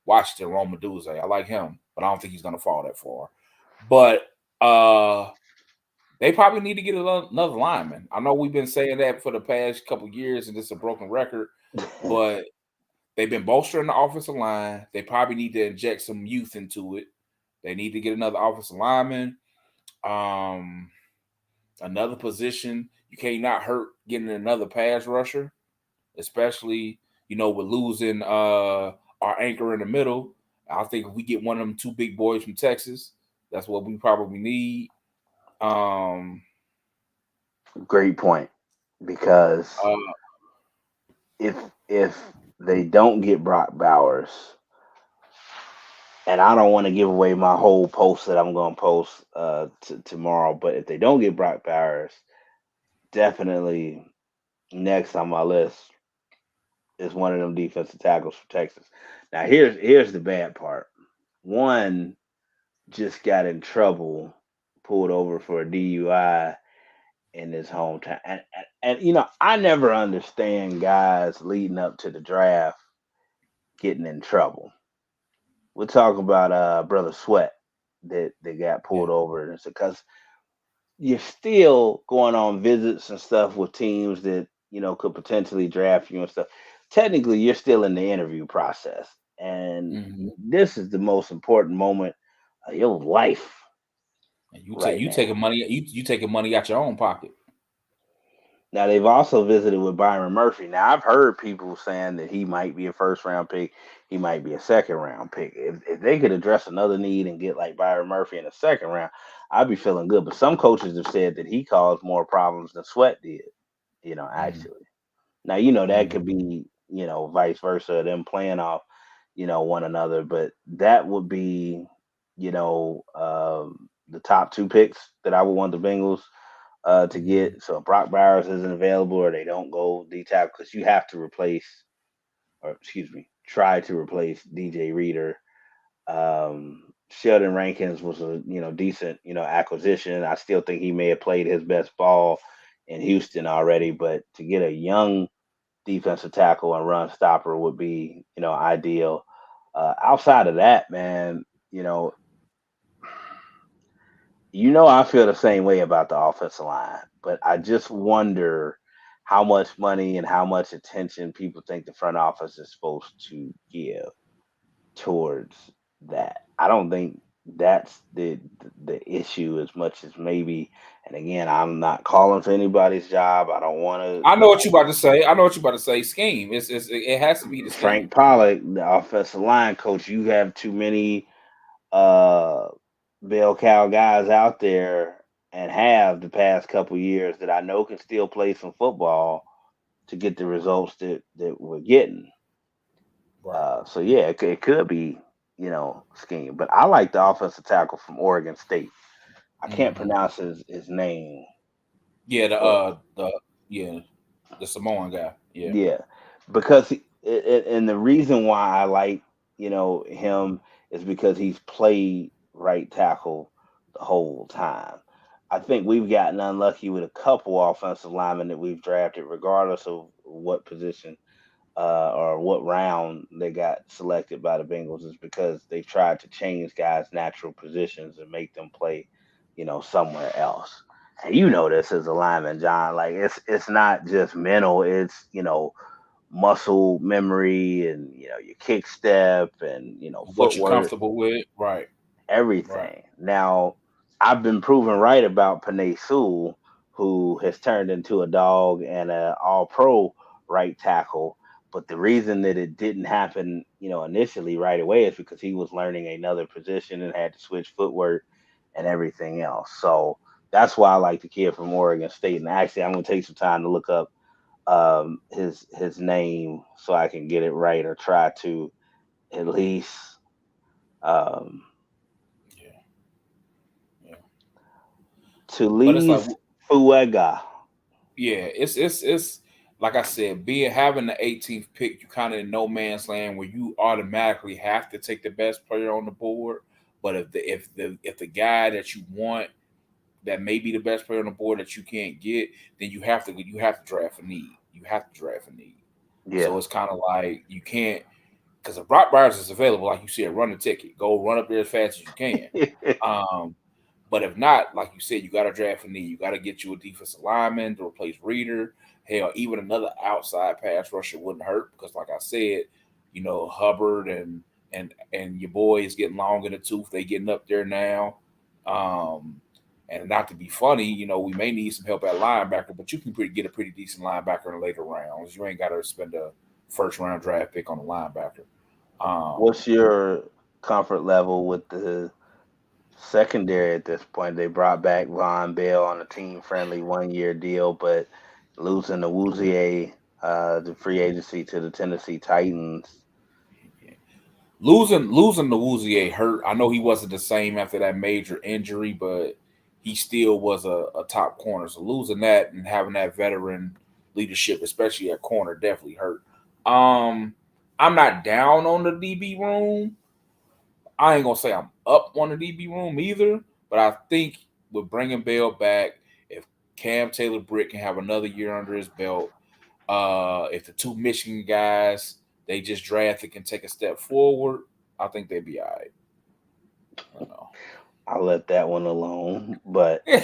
Washington, Rome Medusa. I like him, but I don't think he's gonna fall that far. But they probably need to get another lineman. I know we've been saying that for the past couple years, and it's a broken record, but they've been bolstering the offensive line. They probably need to inject some youth into it. They need to get another offensive lineman. Um, Another position. You can't not hurt getting another pass rusher, especially with losing our anchor in the middle. I think if we get one of them two big boys from Texas, that's what we probably need. Um, Great point. Because uh, if they don't get Brock Bowers, and I don't want to give away my whole post that I'm going to post tomorrow, but if they don't get Brock Bowers, definitely next on my list is one of them defensive tackles from Texas. Now here's the bad part. One just got in trouble, pulled over for a DUI in his hometown, and I never understand guys leading up to the draft getting in trouble. We're talking about brother Sweat that got yeah, pulled over, and it's because you're still going on visits and stuff with teams that could potentially draft you and stuff. Technically, you're still in the interview process, and mm-hmm. this is the most important moment of your life And right you now. taking money you taking money out your own pocket. Now they've also visited with Byron Murphy. Now I've heard people saying that he might be a first round pick, he might be a second round pick. If they could address another need and get like Byron Murphy in the second round, I'd be feeling good. But some coaches have said that he caused more problems than Sweat did. Mm-hmm. Actually. Now that Mm-hmm. could be vice versa, them playing off one another, but that would be the top two picks that I would want the Bengals to get. So if Brock Bowers isn't available or they don't go D tackle, because you have to replace, or excuse me, try to replace DJ Reader. Sheldon Rankins was a decent acquisition. I still think he may have played his best ball in Houston already, but to get a young defensive tackle and run stopper would be ideal. Outside of that, man, I feel the same way about the offensive line, but I just wonder how much money and how much attention people think the front office is supposed to give towards that. I don't think that's the issue as much as maybe. And again, I'm not calling for anybody's job. I don't want to. I know what you about to say. I know what you about to say. Scheme. It has to be the scheme. Frank Pollock, the offensive line coach, you have too many uh bell cow guys out there and have the past couple years that I know can still play some football to get the results that we're getting. Right. So yeah, it could be scheme, but I like the offensive tackle from Oregon State. I can't Mm-hmm. pronounce his name, Yeah, but the Samoan guy. Yeah. yeah, because And the reason why I like him is because he's played right tackle the whole time. I think we've gotten unlucky with a couple offensive linemen that we've drafted, regardless of what position or what round they got selected by the Bengals, is because they've tried to change guys' natural positions and make them play, somewhere else. And this as a lineman, John. Like it's not just mental; it's muscle memory and your kick step and What you're footwork, comfortable with, right? Right. everything. Now, I've been proven right about Panay Sewell, who has turned into a dog and a all pro right tackle. But the reason that it didn't happen, initially right away is because he was learning another position and had to switch footwork and everything else. So that's why I like the kid from Oregon State. And actually, I'm gonna take some time to look up his name so I can get it right, or try to at least. Um, Yeah. Yeah. But it's like, Tulis Fuega. yeah, it's like I said, having the 18th pick, you kind of in no man's land where you automatically have to take the best player on the board. But if the guy that you want that may be the best player on the board that you can't get, then you have to draft a need. You have to draft a need. Yeah. So it's kind of like you can't, because if Brock Bowers is available, like you said, run a ticket, go run up there as fast as you can. Um, but if not, like you said, you got to draft a need. You got to get you a defensive lineman to replace Reader. Hell, even another outside pass rusher wouldn't hurt because, like I said, Hubbard and your boy is getting long in the tooth. They getting up there now. Um, and not to be funny, we may need some help at linebacker, but you can get a pretty decent linebacker in the later rounds. You ain't got to spend a first round draft pick on a linebacker. What's your comfort level with the secondary at this point? They brought back Von Bell on a team friendly 1 year deal, but losing the Wouzier, the free agency to the Tennessee Titans. Losing the Wouzier hurt. I know he wasn't the same after that major injury, but he still was a top corner. So losing that and having that veteran leadership, especially at corner, definitely hurt. I'm not down on the DB room. I ain't gonna say I'm up on the DB room either, but I think with bringing Bell back, if Cam Taylor Britt can have another year under his belt, if the two Michigan guys they just drafted can take a step forward, I think they'd be all right. I don't know. I'll let that one alone. But well,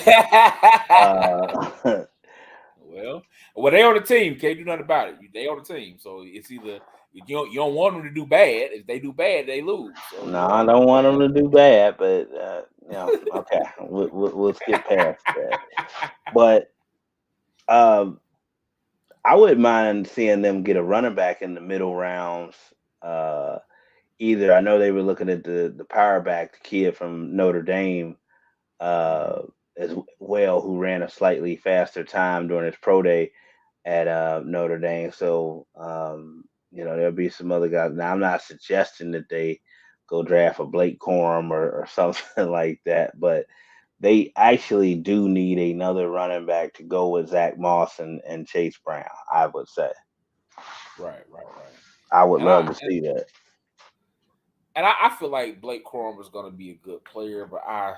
they on the team. Can't do nothing about it. They on the team, so it's either you don't want them to do bad. If they do bad, they lose. So, no, I don't want them to do bad. But okay, we'll skip past that. But I wouldn't mind seeing them get a running back in the middle rounds. Either I know they were looking at the power back, the kid from Notre Dame, uh, as well, who ran a slightly faster time during his pro day at Notre Dame. So there'll be some other guys. Now I'm not suggesting that they go draft a Blake Corum or something like that, but they actually do need another running back to go with Zach Moss and Chase Brown, I would say. right. I would And love I to see that. and I feel like Blake Corum is going to be a good player, but I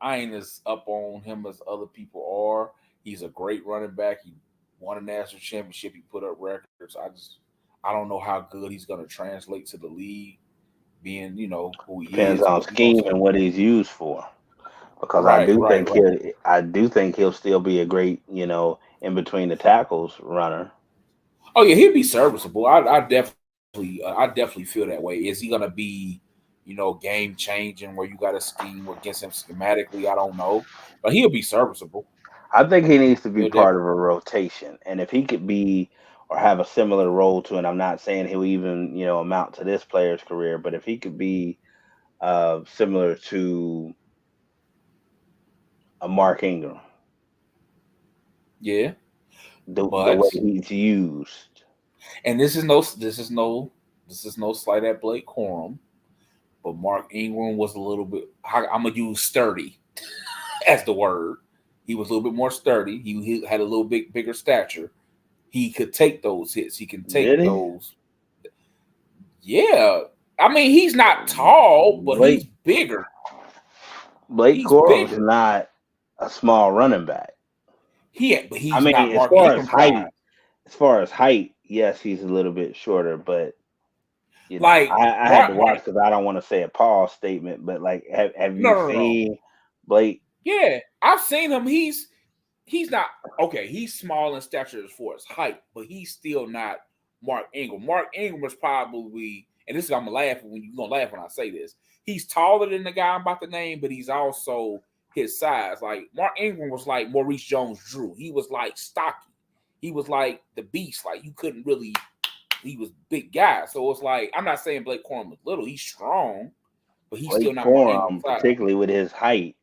ain't as up on him as other people are. He's a great running back. He won a national championship. He put up records. I don't know how good he's going to translate to the league, being who he Depends is. on But scheme and what he's used for. Because right. I do think he'll still be a great, in between the tackles runner. Oh yeah, he'd be serviceable. I definitely feel that way. Is he going to be, game changing where you got a scheme against him schematically? I don't know, but he'll be serviceable. I think he needs to be He'll part definitely. of a rotation. And if he could be or have a similar role to, and I'm not saying he'll even, amount to this player's career, but if he could be similar to a Mark Ingram, Yeah, the way but he's used. and this is no slight at Blake Corum, but Mark Ingram was a little bit. I'm gonna use sturdy as the word. He was a little bit more sturdy. He had a little bit bigger stature. He could take those hits. He can Did take he? those. Yeah. I mean, he's not tall, but he's bigger. Blake He's Corum's bigger. not a small running back. But he's not Mark Ingram size. As far as height, yes, he's a little bit shorter, but you know, Like I had to watch because I don't want to say a Paul statement, but like, have you seen Blake? Yeah, I've seen him. He's not okay. He's small in stature as far as height, but he's still not Mark Ingram. Mark Ingram is probably, and this is I'm gonna laugh when you're gonna laugh when I say this. He's taller than the guy I'm about to name, but he's also his size. Like Mark Ingram was like Maurice Jones-Drew. He was like stocky. He was like the beast. Like you couldn't really. He was big guy. So it's like I'm not saying Blake Corum was little. He's strong, but he's still not Mark Ingram size. Particularly with his height,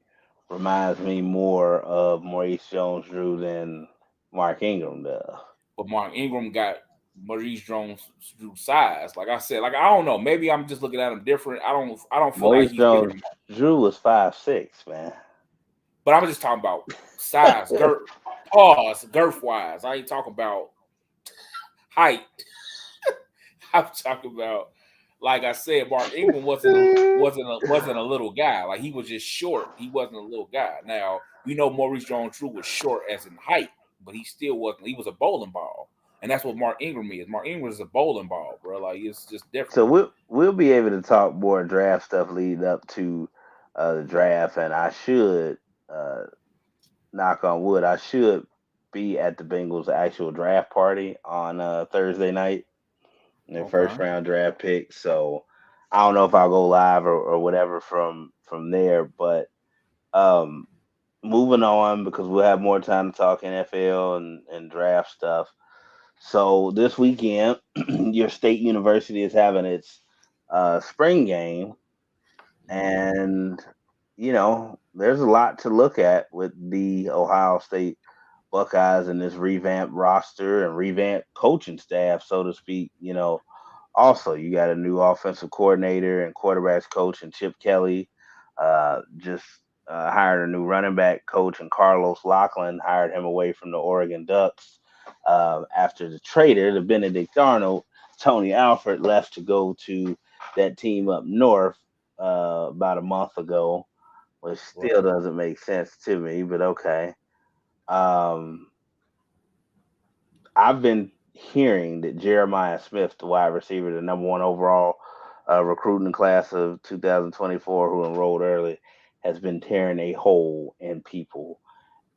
reminds me more of Maurice Jones-Drew than Mark Ingram does. But Mark Ingram got Maurice Jones-Drew size. Like I said, like I don't know. Maybe I'm just looking at him different. I don't feel Maurice like he's bigger. Drew was 5'6", man. But I'm just talking about size, girth wise. I ain't talking about height. I'm talking about, like I said, Mark Ingram wasn't a little guy. Like he was just short. He wasn't a little guy. Now we know Maurice Jones-Drew was short as in height, but he still wasn't. He was a bowling ball, and that's what Mark Ingram is. Mark Ingram is a bowling ball, bro. Like it's just different. So we'll be able to talk more draft stuff leading up to the draft, and I should knock on wood. I should be at the Bengals' actual draft party on Thursday night. Their first round draft pick. So I don't know if I'll go live or whatever from there. But moving on because we'll have more time to talk NFL and draft stuff. So this weekend, your state university is having its spring game, and you know there's a lot to look at with the Ohio State Buckeyes and this revamped roster and revamped coaching staff, so to speak. You know, also, you got a new offensive coordinator and quarterbacks coach and Chip Kelly. Just hired a new running back coach, and Carlos Lachlan hired him away from the Oregon Ducks after the trader, the Benedict Arnold, Tony Alford, left to go to that team up north about a month ago, which still doesn't make sense to me, but okay. I've been hearing that Jeremiah Smith, the wide receiver, the number one overall recruiting class of 2024, who enrolled early, has been tearing a hole in people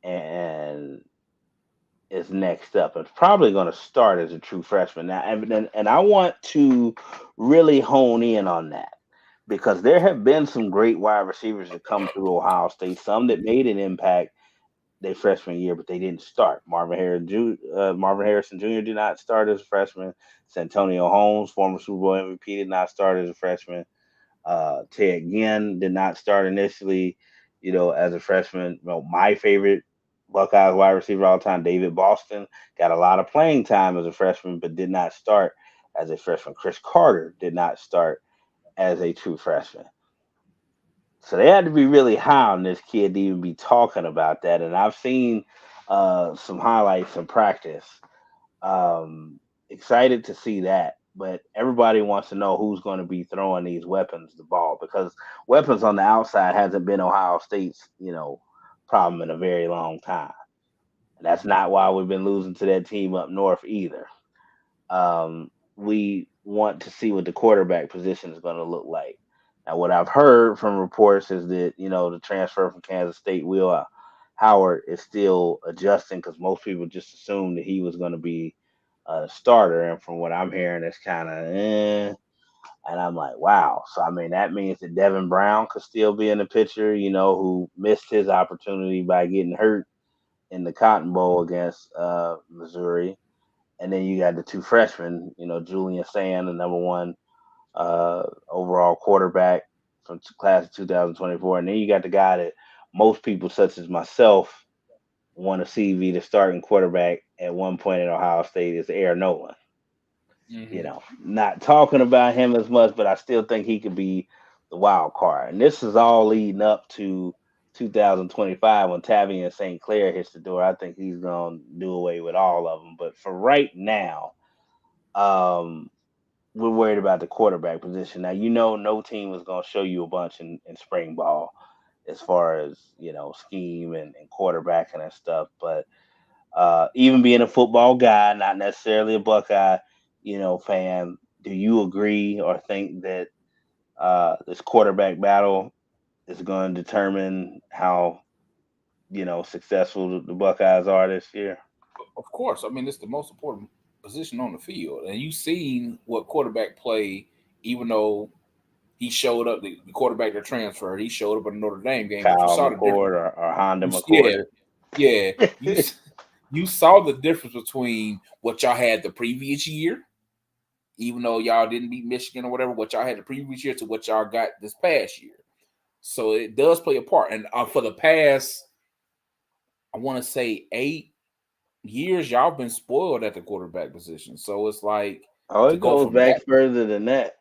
and is next up. It's probably going to start as a true freshman now, and I want to really hone in on that because there have been some great wide receivers that come through Ohio State, some that made an impact their freshman year, but they didn't start. Marvin Harrison Jr. did not start as a freshman. Santonio Holmes, former Super Bowl MVP, did not start as a freshman. Ted Ginn did not start initially, as a freshman. My favorite Buckeyes wide receiver all time, David Boston, got a lot of playing time as a freshman, but did not start as a freshman. Chris Carter did not start as a true freshman. So they had to be really high on this kid to even be talking about that. And I've seen some highlights in practice. Excited to see that. But everybody wants to know who's going to be throwing these weapons the ball because weapons on the outside hasn't been Ohio State's, problem in a very long time. And that's not why we've been losing to that team up north either. We want to see what the quarterback position is going to look like. Now, what I've heard from reports is that, the transfer from Kansas State, Will Howard, is still adjusting because most people just assumed that he was going to be a starter. And from what I'm hearing, it's kind of And I'm like, wow. So, I mean, that means that Devin Brown could still be in the picture, who missed his opportunity by getting hurt in the Cotton Bowl against Missouri. And then you got the two freshmen, Julian Sand, the number one overall quarterback from class of 2024. And then you got the guy that most people, such as myself, want to see be the starting quarterback at one point at Ohio State is Aaron Nolan. Not talking about him as much, but I still think he could be the wild card. And this is all leading up to 2025 when Tavian St. Clair hits the door. I think he's going to do away with all of them. But for right now, we're worried about the quarterback position. Now, no team is going to show you a bunch in spring ball as far as, scheme and quarterbacking and stuff. But even being a football guy, not necessarily a Buckeye, fan, do you agree or think that this quarterback battle is going to determine how, successful the Buckeyes are this year? Of course. I mean, it's the most important position on the field. And you've seen what quarterback play, even though he showed up, the quarterback that transferred, he showed up in the Notre Dame game, but you Kyle saw the McCord difference. or Honda Yeah, McCord? yeah. You saw the difference between what y'all had the previous year, even though y'all didn't beat Michigan or whatever, what y'all had the previous year to what y'all got this past year. So it does play a part. And for the past, I want to say 8 years, y'all been spoiled at the quarterback position. So it's like to It go goes from back that further than that.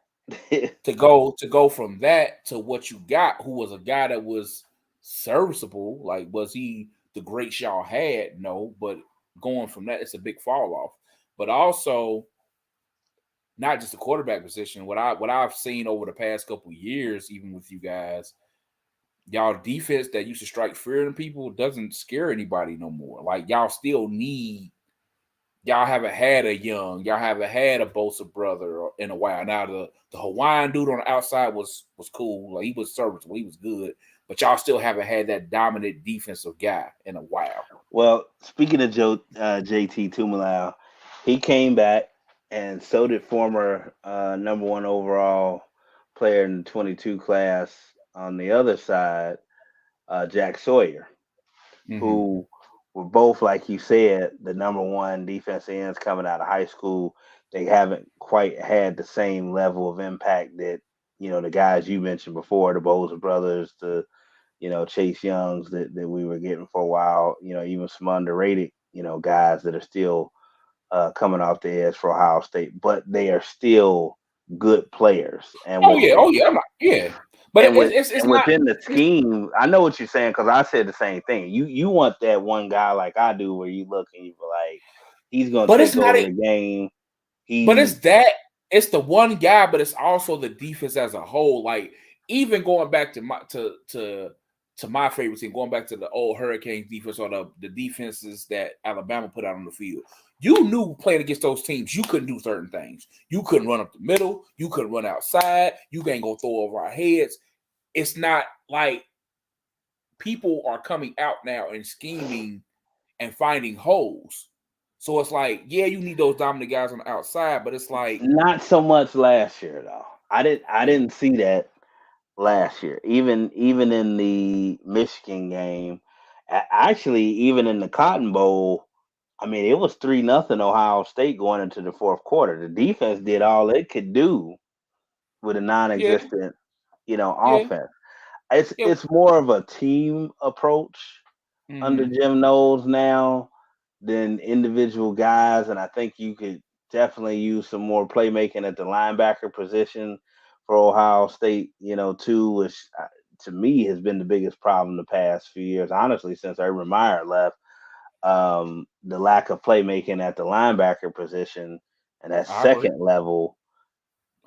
to go from that to what you got, who was a guy that was serviceable. Like, was he the great y'all had? No, but going from that, it's a big fall off. But also, not just the quarterback position. What I've seen over the past couple of years, even with you guys, y'all defense that used to strike fear in people doesn't scare anybody no more. Like, y'all still need. Y'all haven't had a Young, y'all haven't had a Bosa brother in a while. Now the Hawaiian dude on the outside was cool, like he was serviceable, he was good, but y'all still haven't had that dominant defensive guy in a while. Well, speaking of JT Tumalau, he came back, and so did former number one overall player in the 22 class on the other side, Jack Sawyer, who were both, like you said, the number one defensive ends coming out of high school. They haven't quite had the same level of impact that, the guys you mentioned before, the Bosa brothers, the Chase Youngs that we were getting for a while, even some underrated, guys that are still coming off the edge for Ohio State, but they are still good players. And Oh yeah, yeah. But it's and not. within the scheme, I know what you're saying because I said the same thing. You want that one guy like I do, where you look and you be like, he's gonna But it's take not. over the game. But it's that. It's the one guy, but it's also the defense as a whole. Like, even going back to my favorite team, going back to the old Hurricanes defense or the defenses that Alabama put out on the field. You knew playing against those teams, you couldn't do certain things. You couldn't run up the middle. You couldn't run outside. You can't go throw over our heads. It's not like people are coming out now and scheming and finding holes. So it's like, yeah, you need those dominant guys on the outside, but it's like, Not so much last year though. I didn't see that last year. Even in the Michigan game, actually, even in the Cotton Bowl, I mean, it was 3-0 Ohio State going into the fourth quarter. The defense did all it could do with a yeah, non-existent, yeah, offense. It's yeah. it's more of a team approach under Mm-hmm. Jim Knowles now than individual guys, and I think you could definitely use some more playmaking at the linebacker position for Ohio State, too, which to me has been the biggest problem the past few years, honestly, since Urban Meyer left. The lack of playmaking at the linebacker position and that I agree. second level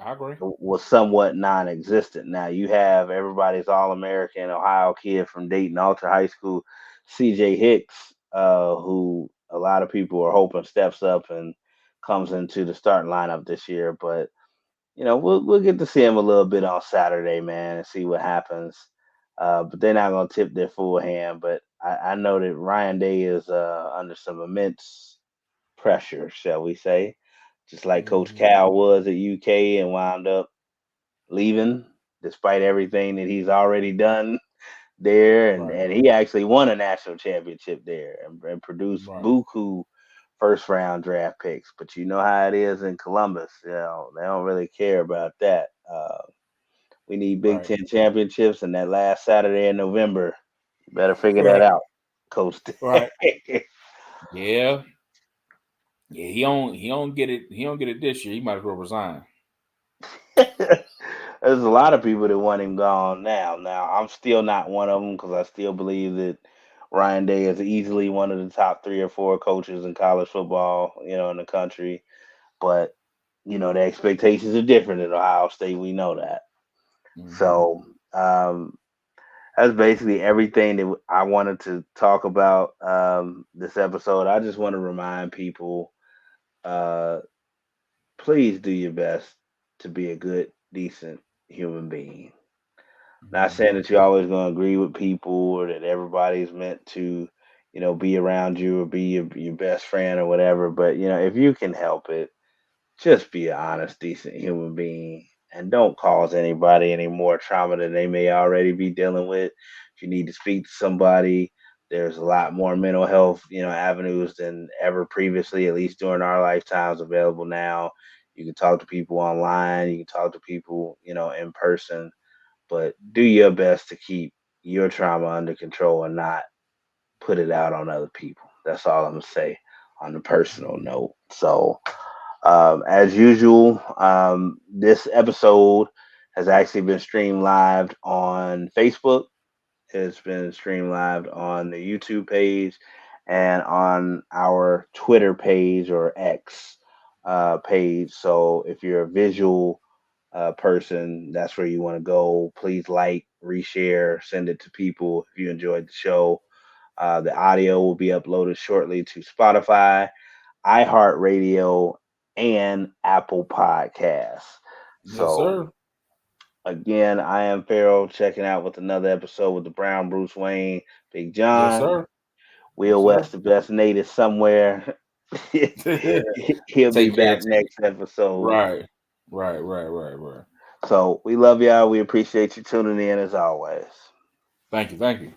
I agree. was somewhat non-existent. Now you have everybody's All-American Ohio kid from Dayton Alter High School, C.J. Hicks, who a lot of people are hoping steps up and comes into the starting lineup this year. But we'll get to see him a little bit on Saturday, man, and see what happens. But they're not going to tip their full hand. But I know that Ryan Day is under some immense pressure, shall we say, just like Coach Mm-hmm. Cal was at UK and wound up leaving despite everything that he's already done there. And, Right, and he actually won a national championship there and produced right, buku first round draft picks. But you know how it is in Columbus. They don't really care about that. We need Big right, Ten championships, and that last Saturday in November, you better figure that right, out, Coach. right. Yeah, yeah. He don't get it. He don't get it this year. He might as well resign. There's a lot of people that want him gone now. Now, I'm still not one of them because I still believe that Ryan Day is easily one of the top 3 or 4 coaches in college football, in the country. But the expectations are different at Ohio State. We know that. Mm-hmm. So that's basically everything that I wanted to talk about this episode. I just want to remind people, please do your best to be a good, decent human being. Not saying that you're always going to agree with people or that everybody's meant to, be around you or be your best friend or whatever. But, if you can help it, just be an honest, decent human being and don't cause anybody any more trauma than they may already be dealing with. If you need to speak to somebody, there's a lot more mental health, avenues than ever previously, at least during our lifetimes, available now. You can talk to people online, you can talk to people, in person, but do your best to keep your trauma under control and not put it out on other people. That's all I'm gonna say on the personal note. So as usual, this episode has actually been streamed live on Facebook. It's been streamed live on the YouTube page and on our Twitter page or X page. So if you're a visual person, that's where you want to go. Please like, reshare, send it to people if you enjoyed the show. The audio will be uploaded shortly to Spotify, iHeartRadio, and Apple Podcasts. Yes, sir. Again, I am Pharaoh checking out with another episode with the Brown Bruce Wayne, Big John. Yes, sir. Will West, the best native somewhere. He'll be back next episode. Right. So we love y'all. We appreciate you tuning in as always. Thank you.